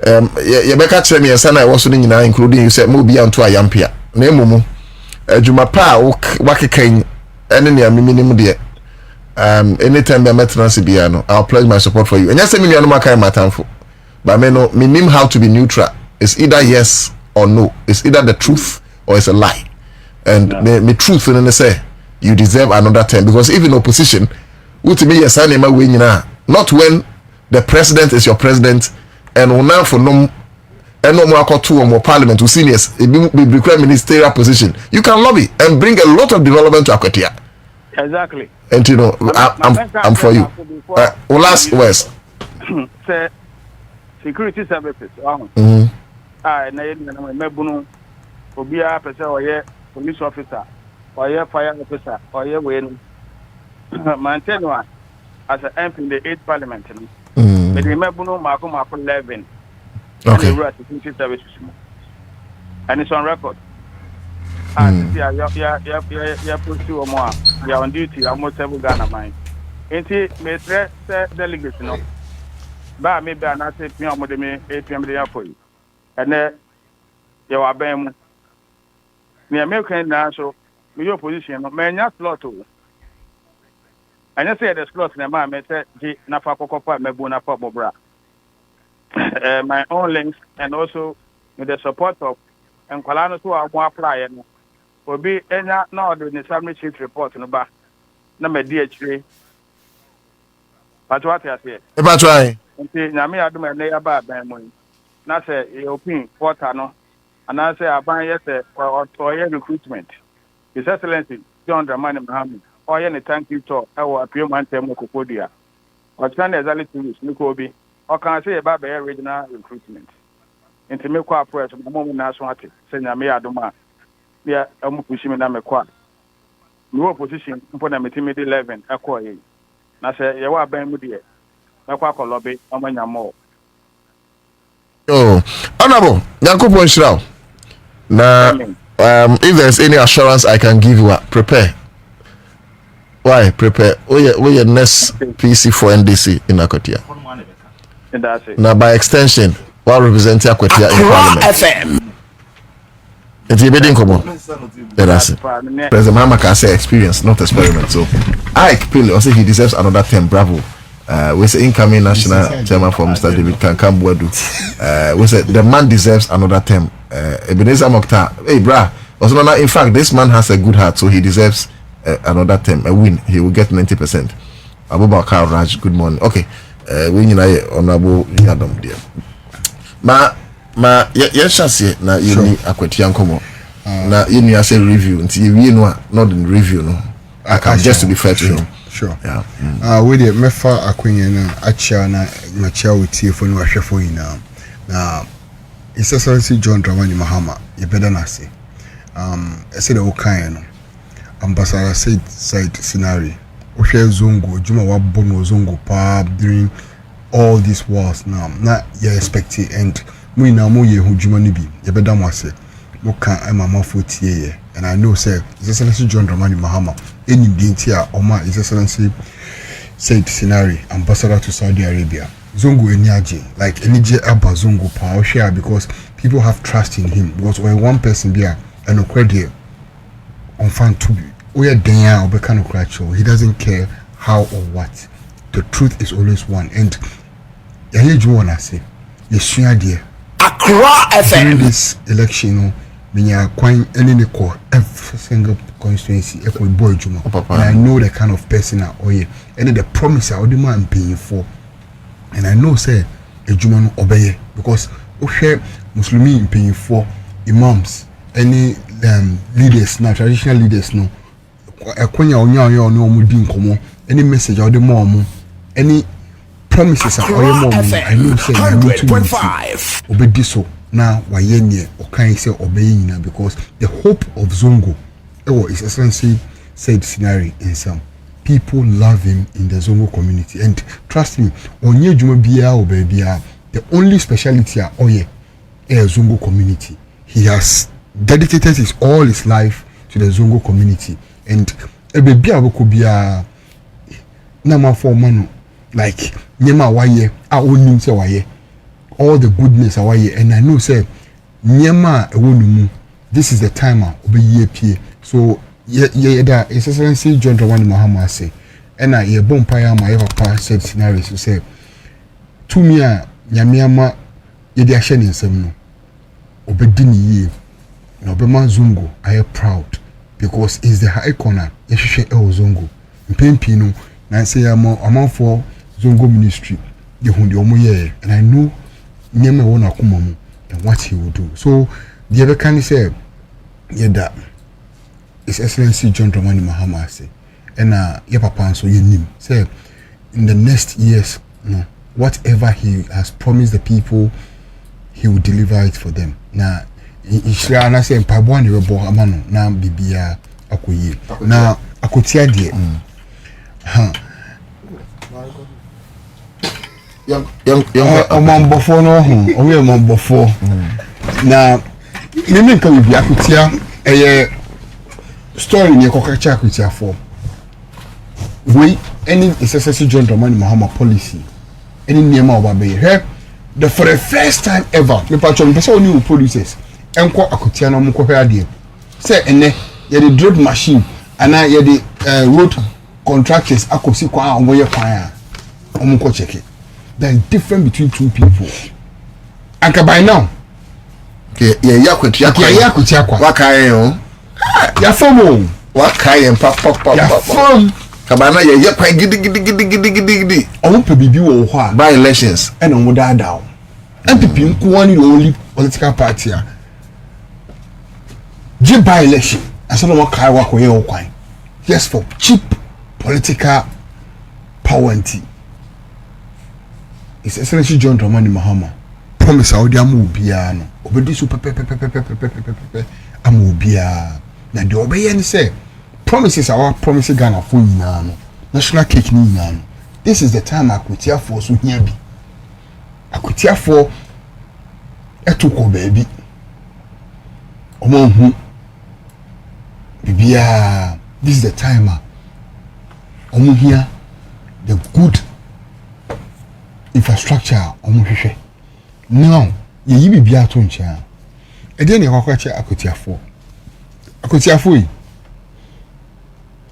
Yabeka tell me, and son, I was including you said, Mobi and to a yampia. Name Jumapa, Waki Kane, and any minimum dear. anytime I met Nancy Biano, I'll pledge my support for you. And yes, I mean, you know, my time for, but I may know, me name how to be neutral. It's either yes or no. It's either the truth or it's a lie. And me truth, and then they say you deserve another term, because even opposition, who to me yes, I name win not when the president is your president, and now for no. And no more two or more parliament to seniors, it be require ministerial position. You can lobby and bring a lot of development to Akwatia. Exactly. And you know, I'm for you. Last words. Say security services. Na mebunu obia pese oye police officer, oye fire officer, oye wen maintain one as an MP in the 8th parliament. But mebunu mako 11. Okay. And it's on record. And yeah, put two or more. You're on duty almost every Ghana mine. Ain't it? May say delegates, no. But maybe I not say me on me 8 p.m. there for you. And then you are bam. Me American now, so me your position, man, not slot. And you say the slot, na man, me say, na fa kokopa me bu na fa bobra. My own links, and also with the support of Nkwalano to our apply will be now doing the summary sheet report no ba na me DHA. But what I say? If I try. Na me adu me na ba ban mo. Na say European water no. And I say aban yes or recruitment. His Excellency John Dramani Mahama. Or any thank you to our appeal man temo kokodia. Or stand exactly to use Nikobi. Or can I say about the regional recruitment? Into me qua press, my mom now swanty, saying I may adoma. Yeah, I'm pushing me down my quad. No position, put them at 11, a coy. I say, you are Ben Moody. My quack lobby, and when you're more. Oh, Honorable, Yakubu Shroud. Now, if there's any assurance I can give you, prepare. Why prepare? We are next PC for NDC in Akwatia. Now, by extension, while representing Akwatia in Parliament. FM. It's a bit income. President Mahama can say experience, not experiment. So, Ike Pili also he deserves another 10. Bravo. We say incoming national chairman for Mr. David Kankam Boadu. We say the man deserves another 10. Ebenezer Mokhtar. Hey, brah. Also, in fact, this man has a good heart, so he deserves another 10. A win. He will get 90%. Abubakar Raj. Good morning. Okay. We need honorable Yadom dear. Yes, na you Akwatia nkomo. Na you say review until you know not in review no. I can just to be fair to him. Sure. Yeah. We dey mefa Akwatia na acha na macha with you for no ahwefo ina. Na His Excellency John Dramani Mahama you better not say. I said the kind no. Ambassador said scenario. Oshe Zongo, Juma wa bono Zongo pa during all these wars now. Na you expect it and we now mo ye hu Juma ni bi. You better mo say. Mo kan mama 40 ye. And I know say His Excellency John Dramani Mahama any bintia Oma His Excellency said scenario ambassador to Saudi Arabia. Zongo enyaje like enije aba Zongo pa share because people have trust in him because when one person be and credit on fan to be we are there or kind of cracho. He doesn't care how or what. The truth is always one. And you wanna say, yes, dear. Accra FM. During this election, when you are quite any every single constituency, every boy Juma. And I know the kind of person I owe you. And the promise I the man paying for. And I know say a Juma no obey because okay Muslimi paying for imams, any leaders now, traditional leaders no. Akwanya onya no mudi nkomo any message or the mom any promises are all mom I know say 100.5 obedi so na wayenye okan say obeying na because the hope of Zongo is essentially said scenario in some people love him in the Zongo community and trust me onye juma bia obebia the only speciality are oye Zongo community. He has dedicated all his life to the Zongo community. And a baby could be a number 4 man like Nyema Waye, I own say Waye, all the goodness away. And I know say Nyema Ewunumu, this is the timer of the year. So yeah, that His Excellency John Dramani Mahama say, and I ye bumpire my ever past said scenarios to say to me Yamiama ye de ashen in some no obedini ye no bema zungo I am proud because is the high corner ye share el zungo mpempino na say amount for zongo ministry the hundi omo ye and I know nyame wona akoma mu and what he will do so the other can say yeah that His Excellency John Dramani Mahama say and your papa so you nim say in the next years no whatever he has promised the people he will deliver it for them na ishira na say mpabo ani rebo amano na bibia akoyi na Akwatia de omambofo no ho owe omambofo na mimi nka bibia Akwatia story ni kokacha Akwatia for we any SSC John Dramani Mahama policy any niema obabe here for the first time ever me patcho person new producers enko Akwatia no mko hwe ade say ene ye the drip machine ana ye the road contractors akosi kwa omoye kwan a omko check it there is difference between two people and by now yeah Akwatia kwa wakaye o ya fomo wakaye pap ya fom kabana ye kwa gidi omo pe bibi wo ho a by elections and omo dada MPP nko ani the only political party a je by election aso no kai wa ko ye okwan just for cheap political power and His Excellency John Dramani Mahama promise Audi amu bia no obedi so pepe amu bia na de obeye ni say promises our promise Ghana for nyina no national cake ni nyina no this is the time Akwatia for so hia bi Akwatia for etoko baby omo hu bibia this is the time omo hia the good infrastructure omo hwehwe now ye yi bibia to ncha e de ne kwakwache Akwatia for yi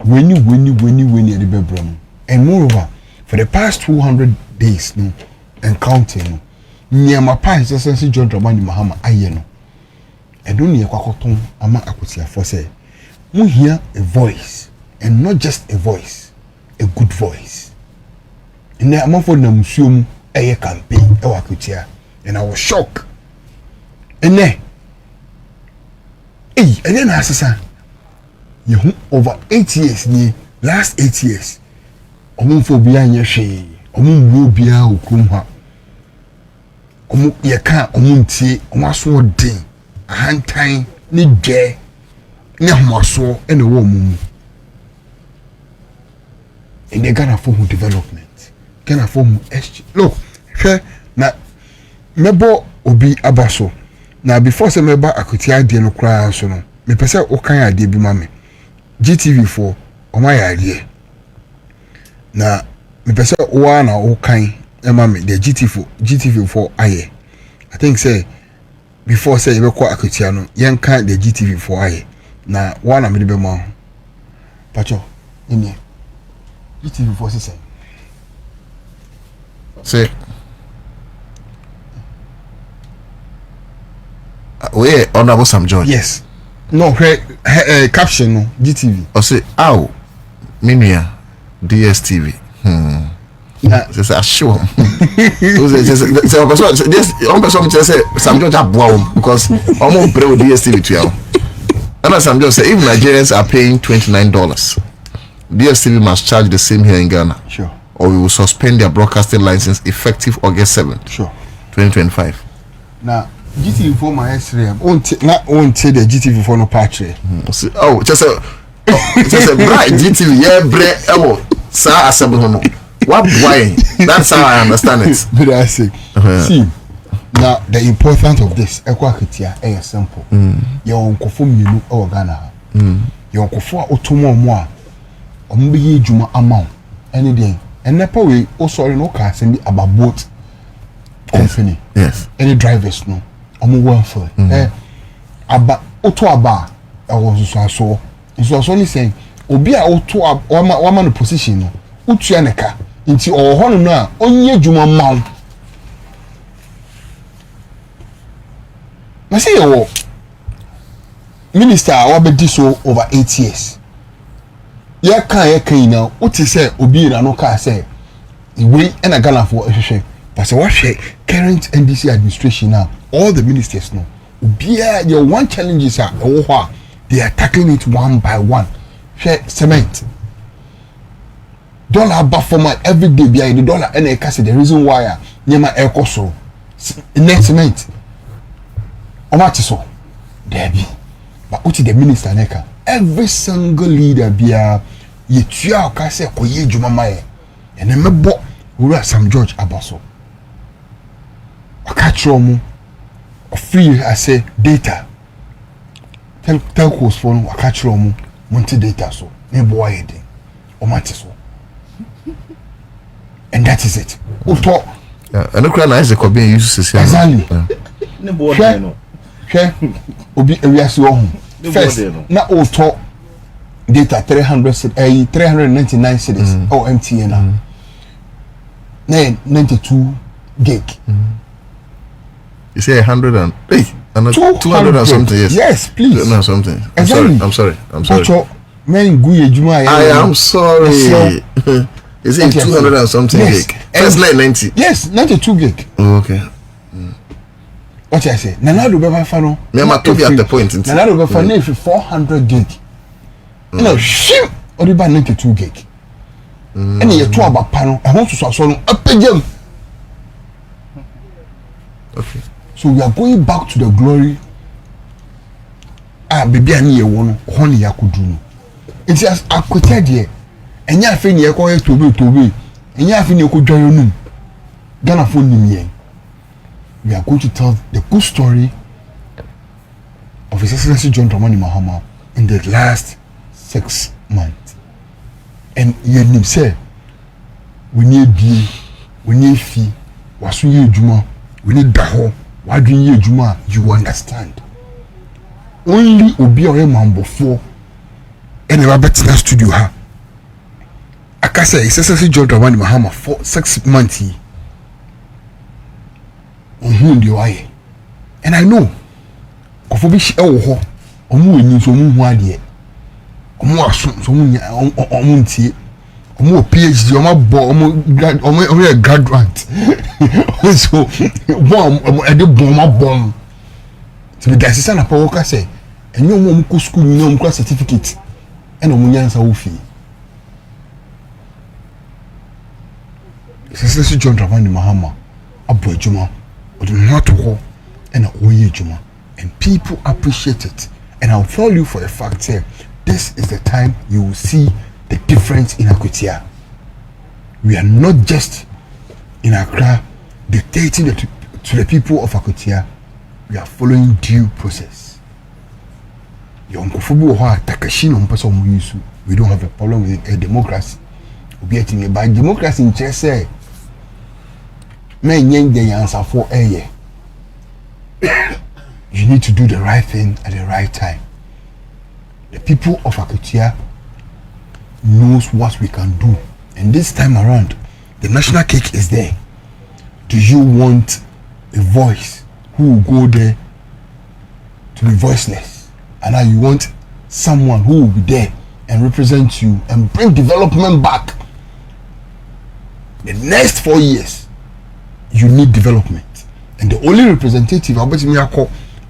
when at the bedroom and moreover for the past 200 days no and counting near my past Excellency John Dramani Mahama ayeno I don't near kwakoton ama Akwatia for say we hear a voice and not just a voice a good voice and the amount for namusuum a campaign Akwatia and I was shocked and then and then asasa you over 8 years ni last 8 years omo fo bia anya hwe omo wo bia okrum ha omo ye ka omo ntie omo aso den ahantan ni dwe ni homaso ene wo omo in the Ghana for development Ghana for look hwe na mebo obi abaso na before se meba Akwatia de no kra so no me pese o kan ade bi ma me GTV4 omayariye na me pese o na o kan e ma me the GTV4 aye I think say before say you be Akwatia no yen kan the GTV4 aye na one na me be ma pacho eni GTV4 say we honorable Sam George yes no caption no GTV o say aw minia DSTV c'est a show c'est on person say Sam George aboa because almost pray with DSTV to you and Sam George say if Nigerians are paying $29 DSTV must charge the same here in Ghana sure or we will suspend their broadcasting license effective August 7th sure 2025 now GTV4 my SRM won't say the GTV4 no patch oh just a bright GTV yeah bre ewo sa assemble no what why that's how I understand it but I say see now the importance of this Akwatia is simple your onkofo mienu e Ghana ha your onkofo otomo mo a ombe ye djuma amount any day and nepa we o sorry no car send about boat company yes any drivers no omo welfare aba oto aba e wo so ni say obi a oto wama no position no utua ne ka nti oho no a onye dwuma maw na say yo minister wabedi so over 8 years ya kan na uti say obi na no ka say we and a Ghana for ehwehwe but say what current NDC administration now all the ministers know obia your one challenges are they are tackling it one by one cement dollar performance every day behind the dollar and the reason why nyema ekoso net cement omatiso debi but uti the minister neka every single leader bia yetua okase koye djuma maye ene mebo wura Sam George Abaso akachro mu free I say data telcos phone akachro mu monte data so ne boy ede omatiso and that is it uto and okra na is ko be use sisi exactly ne boy no obi ewiase wo first na uto data 399 cities or MTN na 92 gig you say 100 and hey and 200 and something yes please no something exactly. I'm sorry men guye juma I am sorry is it 200 and something yes. gig first like 90 yes 92 gig okay what I say nanado be fa no me ma to be at the point nanado be fa na if 400 gig you know shim odi ba 92 gig and ye to abapa no e ho so no apagem okay so we are going back to the glory baby ani ye wo no ho ne yakodu no it is Akwatia de enya afi ne ye ko tobe enya afi ne ko dwan num Ghana phone nim yen we are going to tell the good story of His Excellency John Dramani Mahama in the last 6 months. And ye nim say we need be we need fee wasu ye juma we need daho wadun ye juma you understand only obi or mambo for any rabbit in the studio ha akasa His Excellency John Dramani Mahama for 6 months and I know kofobi shi ewo ho omu eni so mu hu ade omu aso so mu omu ntie omu PhD omu graduate so bom ede bom so the assistant na power ka say enyo omu ko school ni omu class certificate and omu nyansa wo fi Excellency John Dramani Mahama abo adwuma and people appreciate it, and I'll tell you for a fact here, this is the time you will see the difference in Akwatia. We are not just in Accra dictating to the people of Akwatia, we are following due process. We don't have a problem with a democracy. By democracy in Chelsea, men yang the answer for a year. You need to do the right thing at the right time. The people of Akwatia knows what we can do, and this time around, the national cake is there. Do you want a voice who will go there to be voiceless, and now you want someone who will be there and represent you and bring development back? The next 4 years, you need development, and the only representative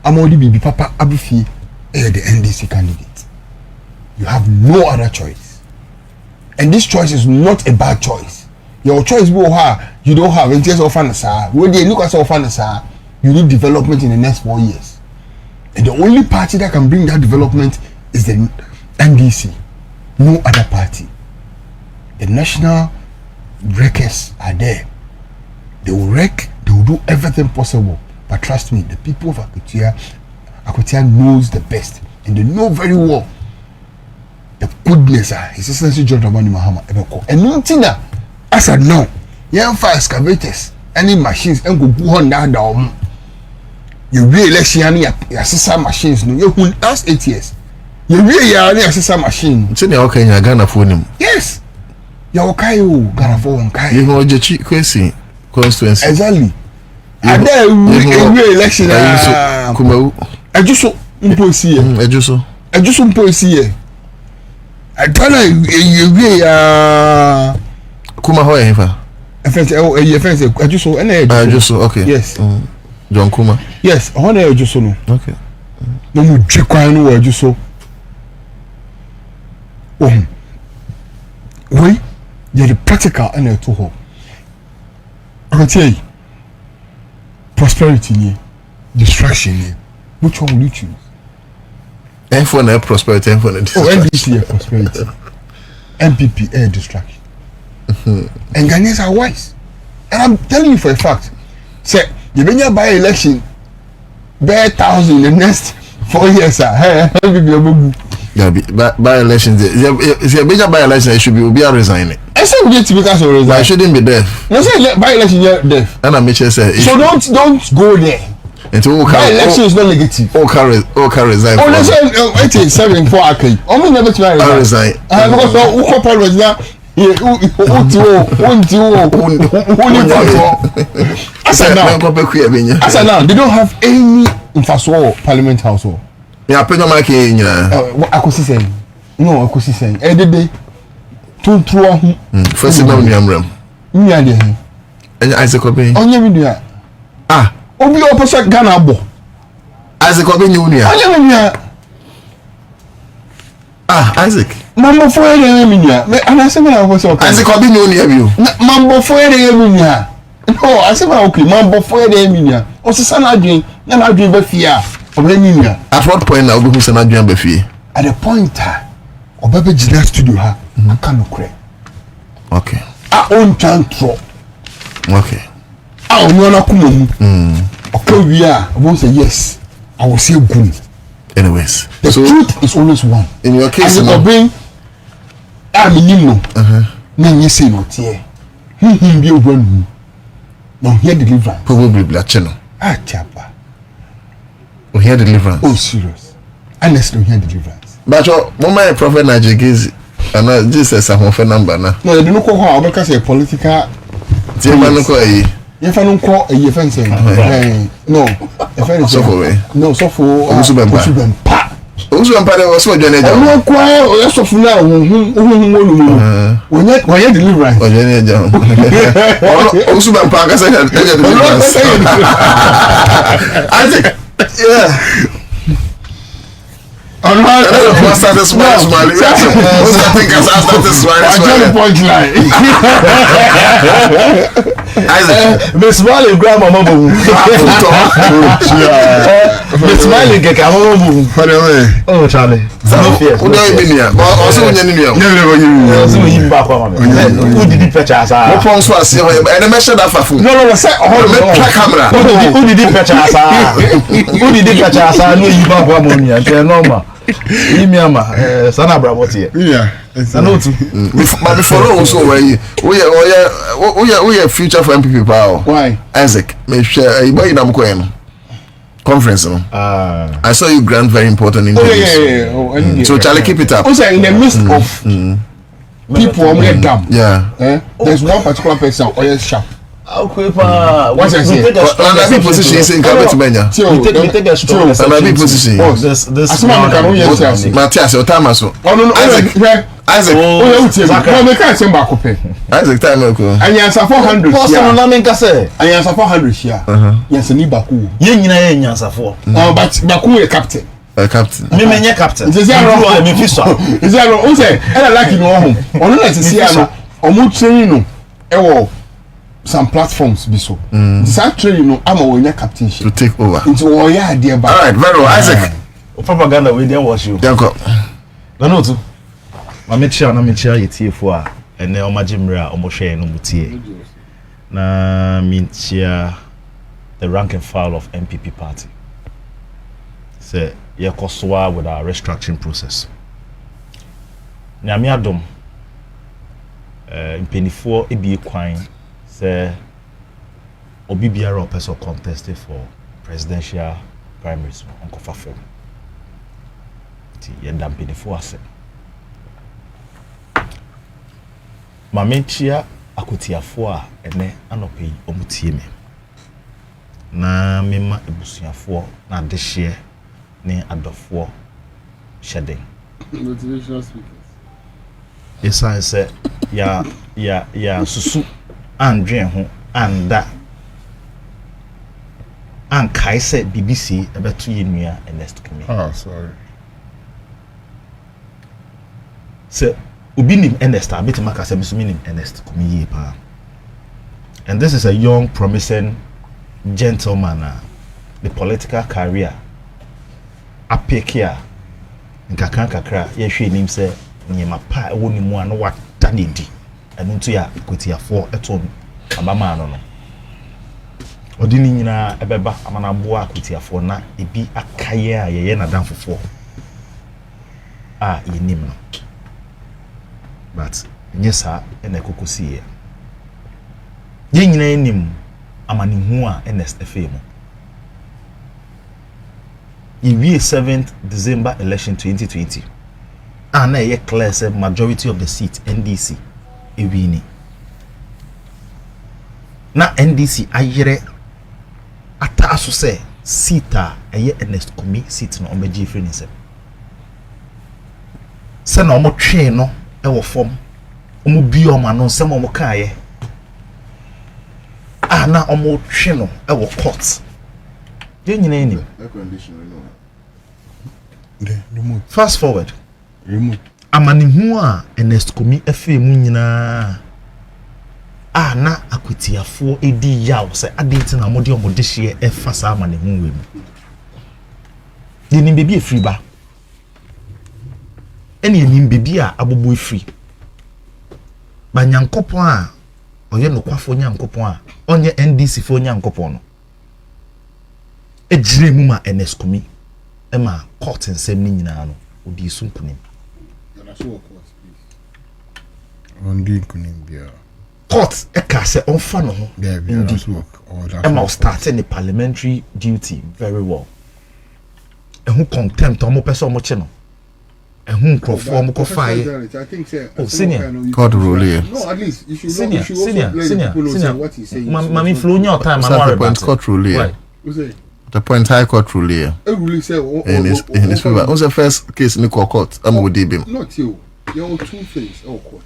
Amodi Bibi Papa Abufi the NDC candidate. You have no other choice, and this choice is not a bad choice. Your choice you don't have in terms of when they look at you need development in the next 4 years, and the only party that can bring that development is the NDC. No other party. The national wreckers are there. They will wreck, they will do everything possible. But trust me, the people of Akwatia knows the best, and they know very well the goodness of His Excellency John Dramani Mahama. And nothing that, as I know, young fire excavators, any machines, and go on down. You really election, your sister machines, no, you last 8 years. You really are your sister machine. It's in your Ghana phone. Yes. Ya okay o Ghana for okay. You know Jechi Kwesi constituency. Exactly. And then we election Kumawu. Ejuso mposi ye. Ejuso mposi ye. Atana we ya Kuma ho efa. Efense Ejuso ena Ejuso okay. Yes. John Kuma. Yes, ho na Ejuso no. Okay. No mu dwekwan no Ejuso. We the practical ena to ho. Okay. Prosperity ni distraction ni. Which one will you choose? And for the prosperity and for the NDC prosperity. MPP air distraction. And Ghanaians are wise. And I'm telling you for a fact. Say, you when you buy election, buy 1,000 in the next 4 years, MPP by elections. If you're bigger by election, it should be resigning. I said we get to because of resign. I shouldn't be deaf. No, say by election you're deaf. And I'm sure say. So don't go there. By election is not negative. All can resign. Oh, let's say 87 for Akai. Only never to resign. Because who couple was now. As of now, they don't have any infrastructure parliament house. Yeah, pay no mark in Akosi saying. No, Akosi saying. Did first now we am ram. And Isaac Obey. Onye media. Obi opposite Ghana bo. Isaac Obey Junior. Onye media. Isaac. Mambo for ere media. And I say na opposite. Isaac Obey Junior you. Mambo for ere media. No, I say na okay. Mambo for ere media. Osisa na adwen, na adwen ba fia. Media. At what point now we say na adwen ba fie? At the point Obebe Gina studio ha. Aka no kre. Okay. On chantro. Okay. On kumu. Okay, we are. I won't say yes. I will say good. Anyways, the truth is always one. In your case, I will bring. I'm in no. Then you say no tear. Be a one. No, hear deliverance. Probably black channel. Chapa. We hear deliverance. Oh, serious. Honestly, hear deliverance. But your mama prophet Najigezi. And Jesus, I'm off a number now. No, they don't call her because a political. If I don't call a offense, no, offense. No, so for also been was so general. No, quiet or yes of now. When you deliverance, also been park as I think, yeah. On my Miss Smiley grandma mama. Miss Smiley get a mama. Oh Charlie. Also when you never back who did it fetch us? And I mentioned that for food. No, say camera. Who did it fetch us? Who did it fetch us? I know you back one money. Normal. Sana Braboti. Yeah. I know too. But before also we are future for MPP power. Why? Isaac, make sure you buy them conference. I saw you grant very important interviews. So Charlie, keep it up. Also in the midst of people on the dam. Yeah. There's one particular person or sharp. What's another position is in cabinet mania. We take a strong another position. This Matthias, your time also. Isaac. Isaac time ago. And you answer 400. And you answer 400 here. Yes, a new Baku. But Baku is captain. A captain. Me menya captain. Is there wrong? Is there wrong? I like you home. Only let's see. Omu training some platforms be so. That training I'm a winner captainship to take over. Into all yeah, dear. All right, very well, Isaac. Propaganda we didn't watch you. Danko. No too. Ma me chia yetie fo a ene o magimra o mo hwe no mutie. Na me chia the rank and file of MPP party. Say ye kosoa with our restructuring process. Nyame adom impenifor ebie kwan say obi biara person contested for presidential primaries on Kofa Fem. Ti ye dam impenifor ase. Mamentia Akwatia a ene anope omutie me. Na mema ebusuafo na adehye ne adofo shedden. Motivational speakers. Esan se ya susu andwen ho anda ankai se BBC ebeto yenua Ernest Kumi. Ah, sorry. So ubinim Ernest abeti maka se minim Ernest Kumi pa. And this is a young promising gentleman, the political career apekia nkakran kakra yehwe nim se nyema pa ewo ni mu ano wata ne di eno nto ya Akwatiafo eto abama no no odi ni nyina ebeba amana boa Akwatiafo na ebi akaye a yeye na danfofo yenim no but nyesa ena ekokosi ye nyina enim amanihu a Ernest FM in 7th December election 2020 and a clear majority of the seats NDC ewini na NDC ayere ataso se sita eye Ernest Kumi seat no omeji free ni se na omo twe no e wo fom omo bi o ma no se mo kaaye na omo twe no e wo court ye nyina ni Remote. Fast forward. Remote. Amanihu a Ernest Kumi FM nyina na Akwatiafo edi yaw se adenti na mode omode hye efa sa amanihu we mu. Ye nim bebi efri ba. Eni nim bebi a abobo efri. Ba nyankopon a oye nokwafo nyankopon a onye NDC fo nyankopon no. Ejire mu ma Ernest Kumi ema court nsem ni nyina no odi sunkunim. Court eka se onfa no ho. Ema start in the parliamentary duty very well. Ehu contempt omo pese omo che no. Ehu nkrofo omo ko faye. Oh, senior. Court rule here. No, at least you should Senior. what he's saying. Mami flow your time and worry about court rule here. The point high court rule here. In his favor. What's the first case in the court? I'm with him. Not you. There are two things. Oh, court.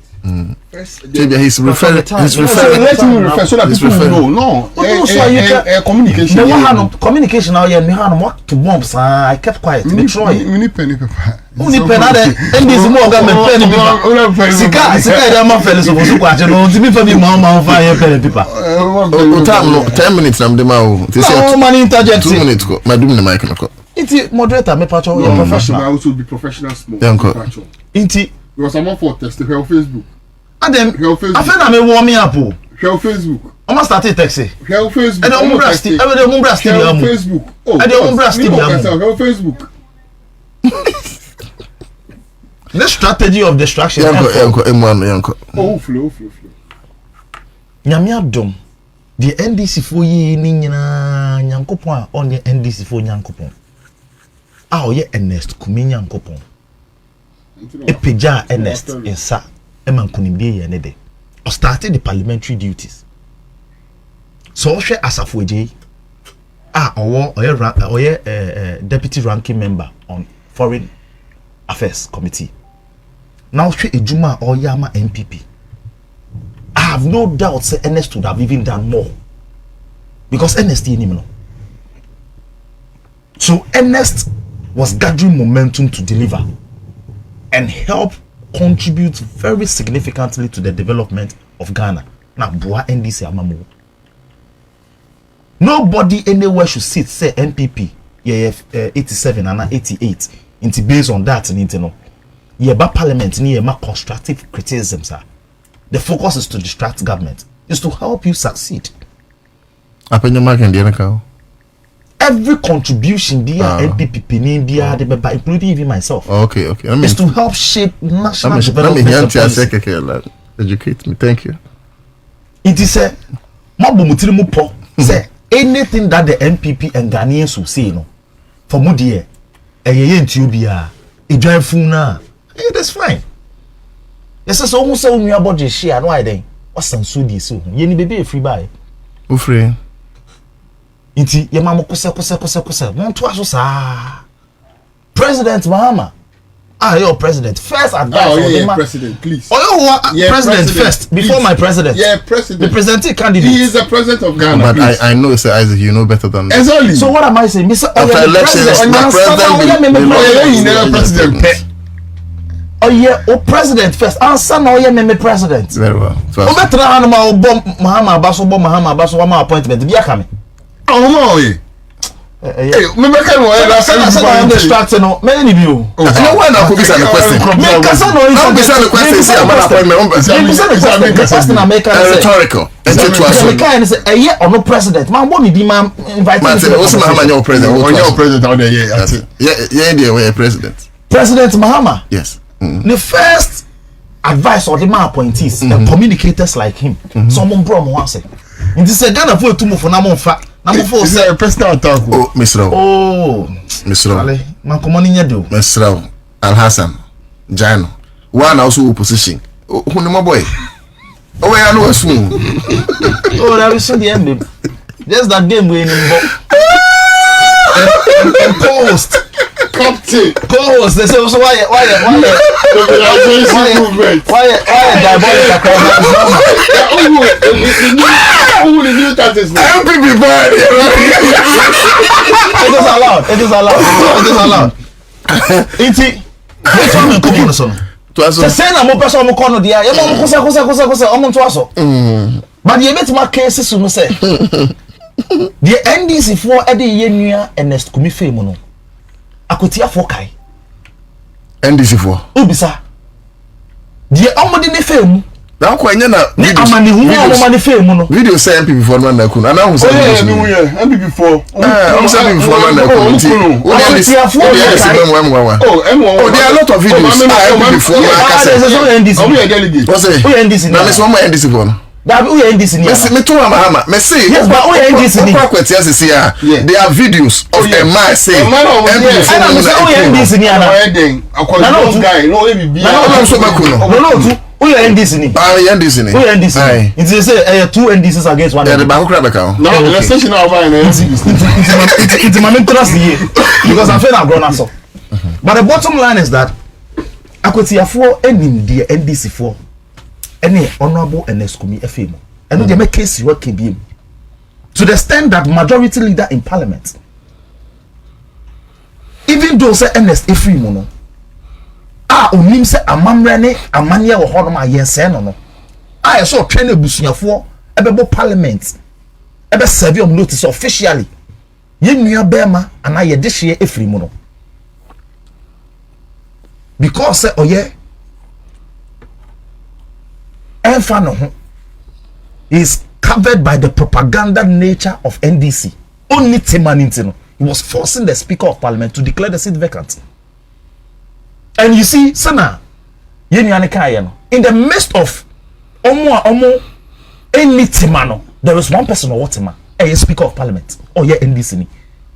First, he's referring. He's referring. Let me refer so that people know. No, communication. No one communication now. Yeah, me had what to bombs. I kept quiet. Me try. We need penny paper. Only pen ada. NDC more government penny paper. Sika dey man fell so so kwaje no. Ti me for me Mahama fire penny paper. Time no 10 minutes na dem ma. Oh man interject. 2 minutes go. My do the mic no. Inti moderator me patch your professional. I also be professional small. Inti because someone for test her Facebook. And then I feel na me warm me up. Her Facebook. I'ma start text. Her Facebook. And the umbra still. And the umbra still. Facebook. Oh. And the umbra still. Her Facebook. The strategy of destruction. Yanko. Oh, flow. Nyame adom. The NDC for ye ni nyina nyankopon on the NDC for nyankopon. Oye Ernest Kumi nyankopon. Epeja Ernest insa eman kunimdie ye ne de. O started the parliamentary duties. So hwe asafoje oye deputy ranking member on foreign affairs committee. Now hwe ejuma oyama MPP. I have no doubt say Ernest would have even done more. Because Ernest no. So Ernest was gathering momentum to deliver and help contribute very significantly to the development of Ghana. Now, Boa NDC Amamu. Nobody anywhere should sit say NPP 87 and 88 into based on that and into no. Yeba parliament ni yema constructive criticism, sir. The focus is to distract government, is to help you succeed. Every contribution be NPP be including even myself. Okay. Is to help shape national development policy. Educate me, thank you. It is a say anything that the NPP and Ghanaians will say no for Mudie it is fine. Yes, so who say we about the share no I then. What's some sudi so? Ye ni baby free buy. Who free? Inti ye mama kose. Won't to aso sa. President Mahama. Your president. First advice president, please. President first before my president. Yeah, president. The presidential candidate. He is the president of Ghana. But I know, Sir Isaac, you know better than that. Exactly. So what am I saying? Mr. After elections, president. Oh yeah, president first. Answer now, yeah, president. Very well. Mahama Abaso, appointment. Be a coming. Oh no, hey, remember I'm distracted. No, many of you. No one could be the question. Rhetorical. Or no president. Man, what did man invite? Also, Mahama, your president. Your president out there, yeah, president. President Mahama. Yes. The first advice or the man appointees and communicators like him. Someone brought me say. In this Ghana for to move for number 4 is a personal attack. Oh, Mr. Ale, man come on in your do. Mr. Al Hassan, Jano. One also opposition. Who no boy? Oh, I know soon. Oh, that is the end. Just that game we in co-host. Co-host. They say also why It is allowed. Inti, which one come on son? To say na mo person mo kono dia, ye mo kosa omo to aso. But ye bet ma case so say. The NDC for e dey ye nua Ernest Kumi fame no. Akwatia for kai. NDC for. Ubisa. The omodi ne fame. Na ko enya na video say MPP for no na kunu. Ana hu say MPP for. I'm saying for no na kunu. Oh, there are a lot of videos. MPP for NDC. What's it? NDC. Na me so mo NDC for. That we NDC ni. Me to Mahama. Me say yes, but we NDC ni. Akwatia say there are videos of a man saying MPP for no NDC ni ana. Akwatia guy no we be. No so bakuno. No. Who are NDC ni? NDC ni. Who are NDC? It is say two NDCs against one. Yeah, the back crab. No, the station now by it's my interest here because I'm feeling grown up. But the bottom line is that Akwatia for any the NDC for any honorable Ernest Kumi FM. And they make case work KBM to the extent that majority leader in parliament, even though say Ernest Efrimono. Onim se amamre ne amania wo hono ma yense no no so twene busuafo ebebo parliament ebe serve on notice officially yenua bema ana ye de hye efiri mu no because oye enfa no ho is covered by the propaganda nature of NDC. Only Timaninti no, he was forcing the speaker of parliament to declare the seat vacant. And you see, Sana, in the midst of Omo any Timano, there is one person or what a speaker of parliament or yeah NDC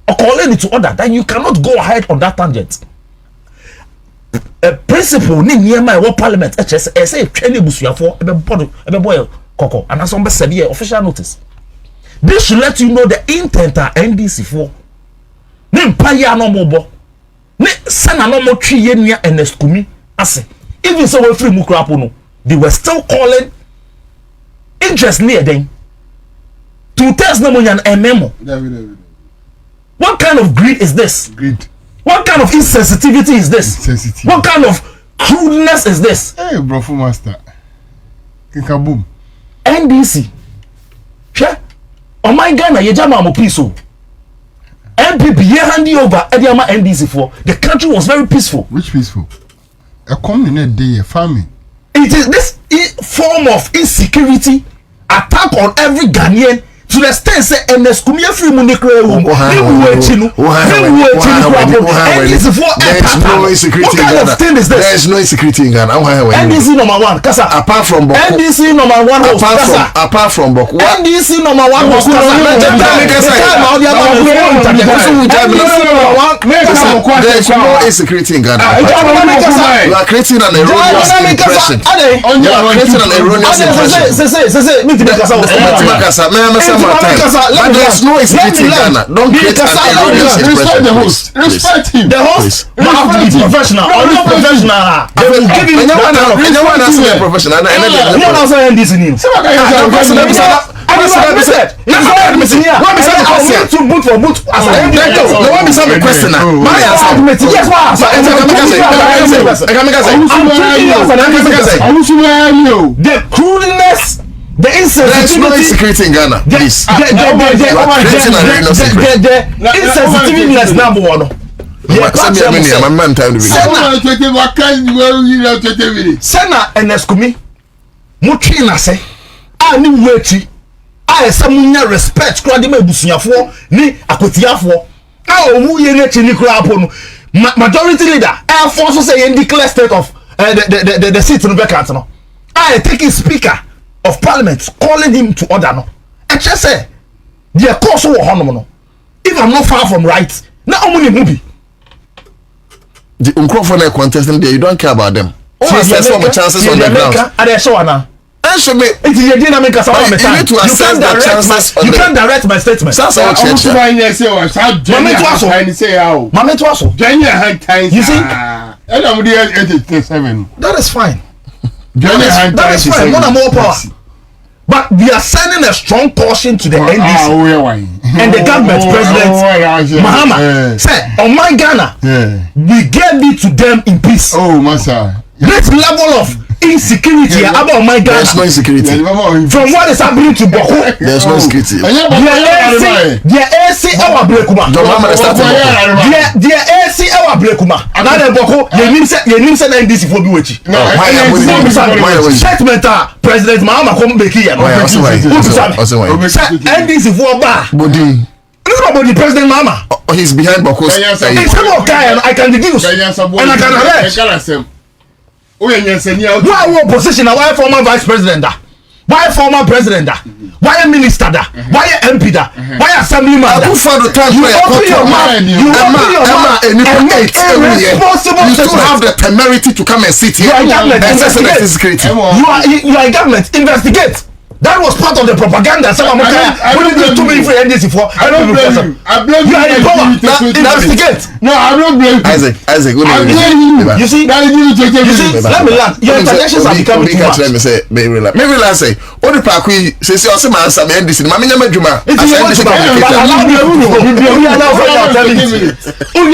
or calling it to order that you cannot go ahead on that tangent. A principle near my what parliament say training busuafo ebe boy koko and as on be official notice. This should let you know the intent of NDC for nem pa ya no mobo. Ne sana no mo twi ye nua Ernest Kumi ase even so we free mukrapo no they were still calling interest near them to test no money and memo. What kind of greed is this? Greed. What kind of insensitivity is this? What kind of crudeness is this? Hey, bro, master. Kikaboom. NDC. Sure. Oh my God, you jam am peaceful. MPP ye handing over Ediama NDC for the country was very peaceful. Which peaceful? A communist day farming. It is this form of insecurity attack on every Ghanaian to the extent say ns kumia free mu nekra ewu ni wo echi no NDC for there is no insecurity in Ghana. NDC number 1 kasa apart from Boko NDC number 1 host kasa apart from Boko NDC number 1 host kasa there is no insecurity in Ghana. You are creating an erroneous impression. You are creating an erroneous impression. But there is no insecurity in Ghana. Don't create an erroneous impression. Respect him. The host have to be professional. Or not professional. They will give you that kind of professional. You don't also NDC news. The crudeness, the insensitivity in Ghana. Please. The insensitiveness number 1. Sena NSKumi mutwi na se a ni wuachi a esa munya respect kura de ma busuafo ni akotiafo a owu ye nechi ni kura apo no majority leader air force say in declare state of the seat no vacant no I taking speaker of parliament calling him to order no e che say the course wo honom no if I'm not far from right na omuni mubi the uncrophone contesting there, you don't care about them. There's some chances on the ground. And they show now. Answer me. You need to assess the chances on the ground. You can't direct my statement. You see? That is fine. That is fine. More power. But we are sending a strong caution to the NDC and the government president Mahama. Say, on my Ghana, we gave it to them in peace. Oh, Massa. This level of insecurity about my Ghana. There's no insecurity. From what is happening to Boko. There's no insecurity. The AC our Brekuma. The AC our Brekuma. Another Boko, you need to NDC for Biwechi. Statement President Mahama come back here. NDC for Bar. Nobody President Mahama. He's behind Boko's. I can deduce. And I can arrest. Why opposition? Why former vice president? Why former president? Why minister? Why MP? Why assemblyman? You open your mouth. You still have the temerity to come and sit here. You are a government. Investigate. That was part of the propaganda. Someone wouldn't do too many for NDC for. I don't blame you. I blame you. You are in power. Investigate. No, I don't blame you. Isaac, I blame you. You see, let me land. Your interjections are becoming too much. Maybe relax. Say, what the park we say? Also, man, some NDC. Mami nyama juma. We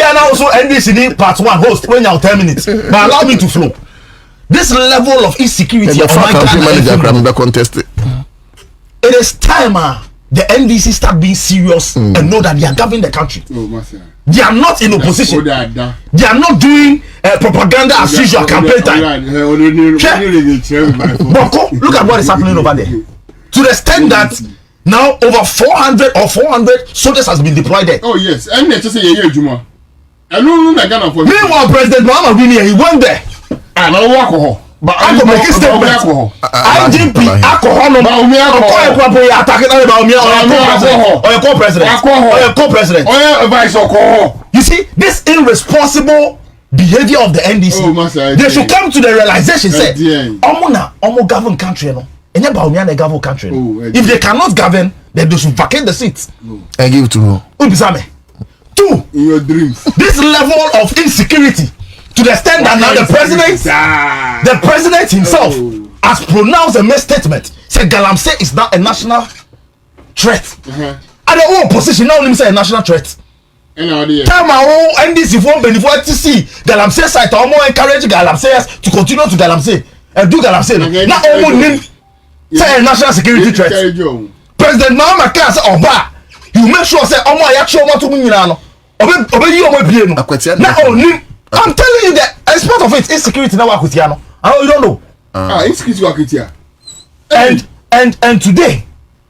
are now also NDC part 1 host when you are 10 minutes. But allow me to flow. This level of insecurity of my contested. It is time the NDC start being serious and know that they are governing the country. They are not in opposition. They are not doing propaganda as usual campaign time. Look at what is happening over there. To the extent that now over 400 soldiers has been deployed there. Oh yes, and just say Meanwhile, President Mahama he went there. I don't walk. But I go make a statement. IGP alcohol no attacking or co-president. You see, this irresponsible behavior of the NDC, they should come to the realization say, Omo govern country no. Govern country. If they cannot govern, then they should vacate the seats and give it to who? Two, in your dreams. This level of insecurity to the extent that now the president himself has pronounced a misstatement. Said Galamsey is now a national threat. And the whole opposition now say a national threat. Time our NDC for benefit to see Galamsey side to encourage Galamseyers to continue to Galamsey and do Galamsey. Now all say a national security threat. President Mahama can say Oba, you make sure say Omo ayachi Omo to munyina no. Obe yi Omo bie no. Now only I'm telling you that as part of it, insecurity now Akwatia no. You don't know. Insecurity Akwatia. And today,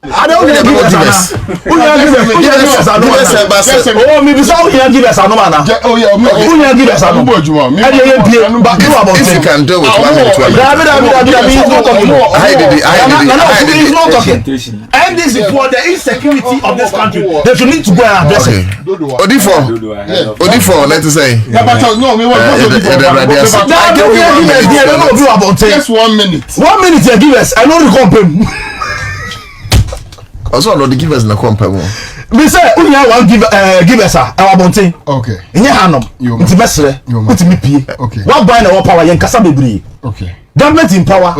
I don't give us. Who give us? Oh, maybe so give us a no man. Oh yeah, who give us a no boy. But you about if you can do with 1 minute, he's not talking. And this is for the insecurity of this country. They should need to go and address it. Odifo, let us say. No, we want just 1 minute. 1 minute you give us. I know the company. Also, no, the give us na company. Me say, we want give us our bonting. Okay. Nya hanom. It's best. Put me pie. Okay. What buy na power yen kasa bebre. Okay. Government in power.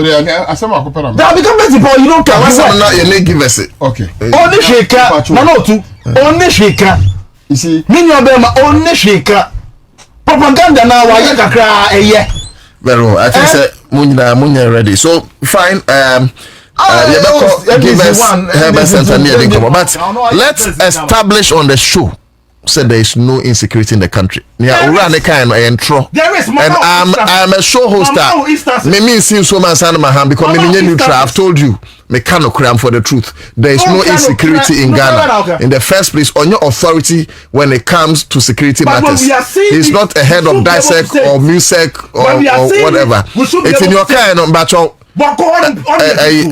Asema akopera. That the government in power, you don't care. What's not you give us it. Okay. Only sheka. No too. Only sheka. You see, mini obema only sheka. Propaganda na wa yen kakra eye. Very well. I think say munya ready. So fine. Give us Herbert Center near the but let's establish on the show said there is no insecurity in the country. Yeah, run the kind there is, and I'm a show host. Me mean see so man san Mahama because me neutral. I've told you me cannot cram for the truth. There is no insecurity in Ghana. In the first place, on your authority when it comes to security matters, he's not a head of DISEC or MUSEC or whatever. It's in your kind of battle.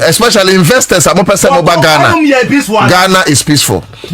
Especially investors, I'm Ghana. Ghana is peaceful.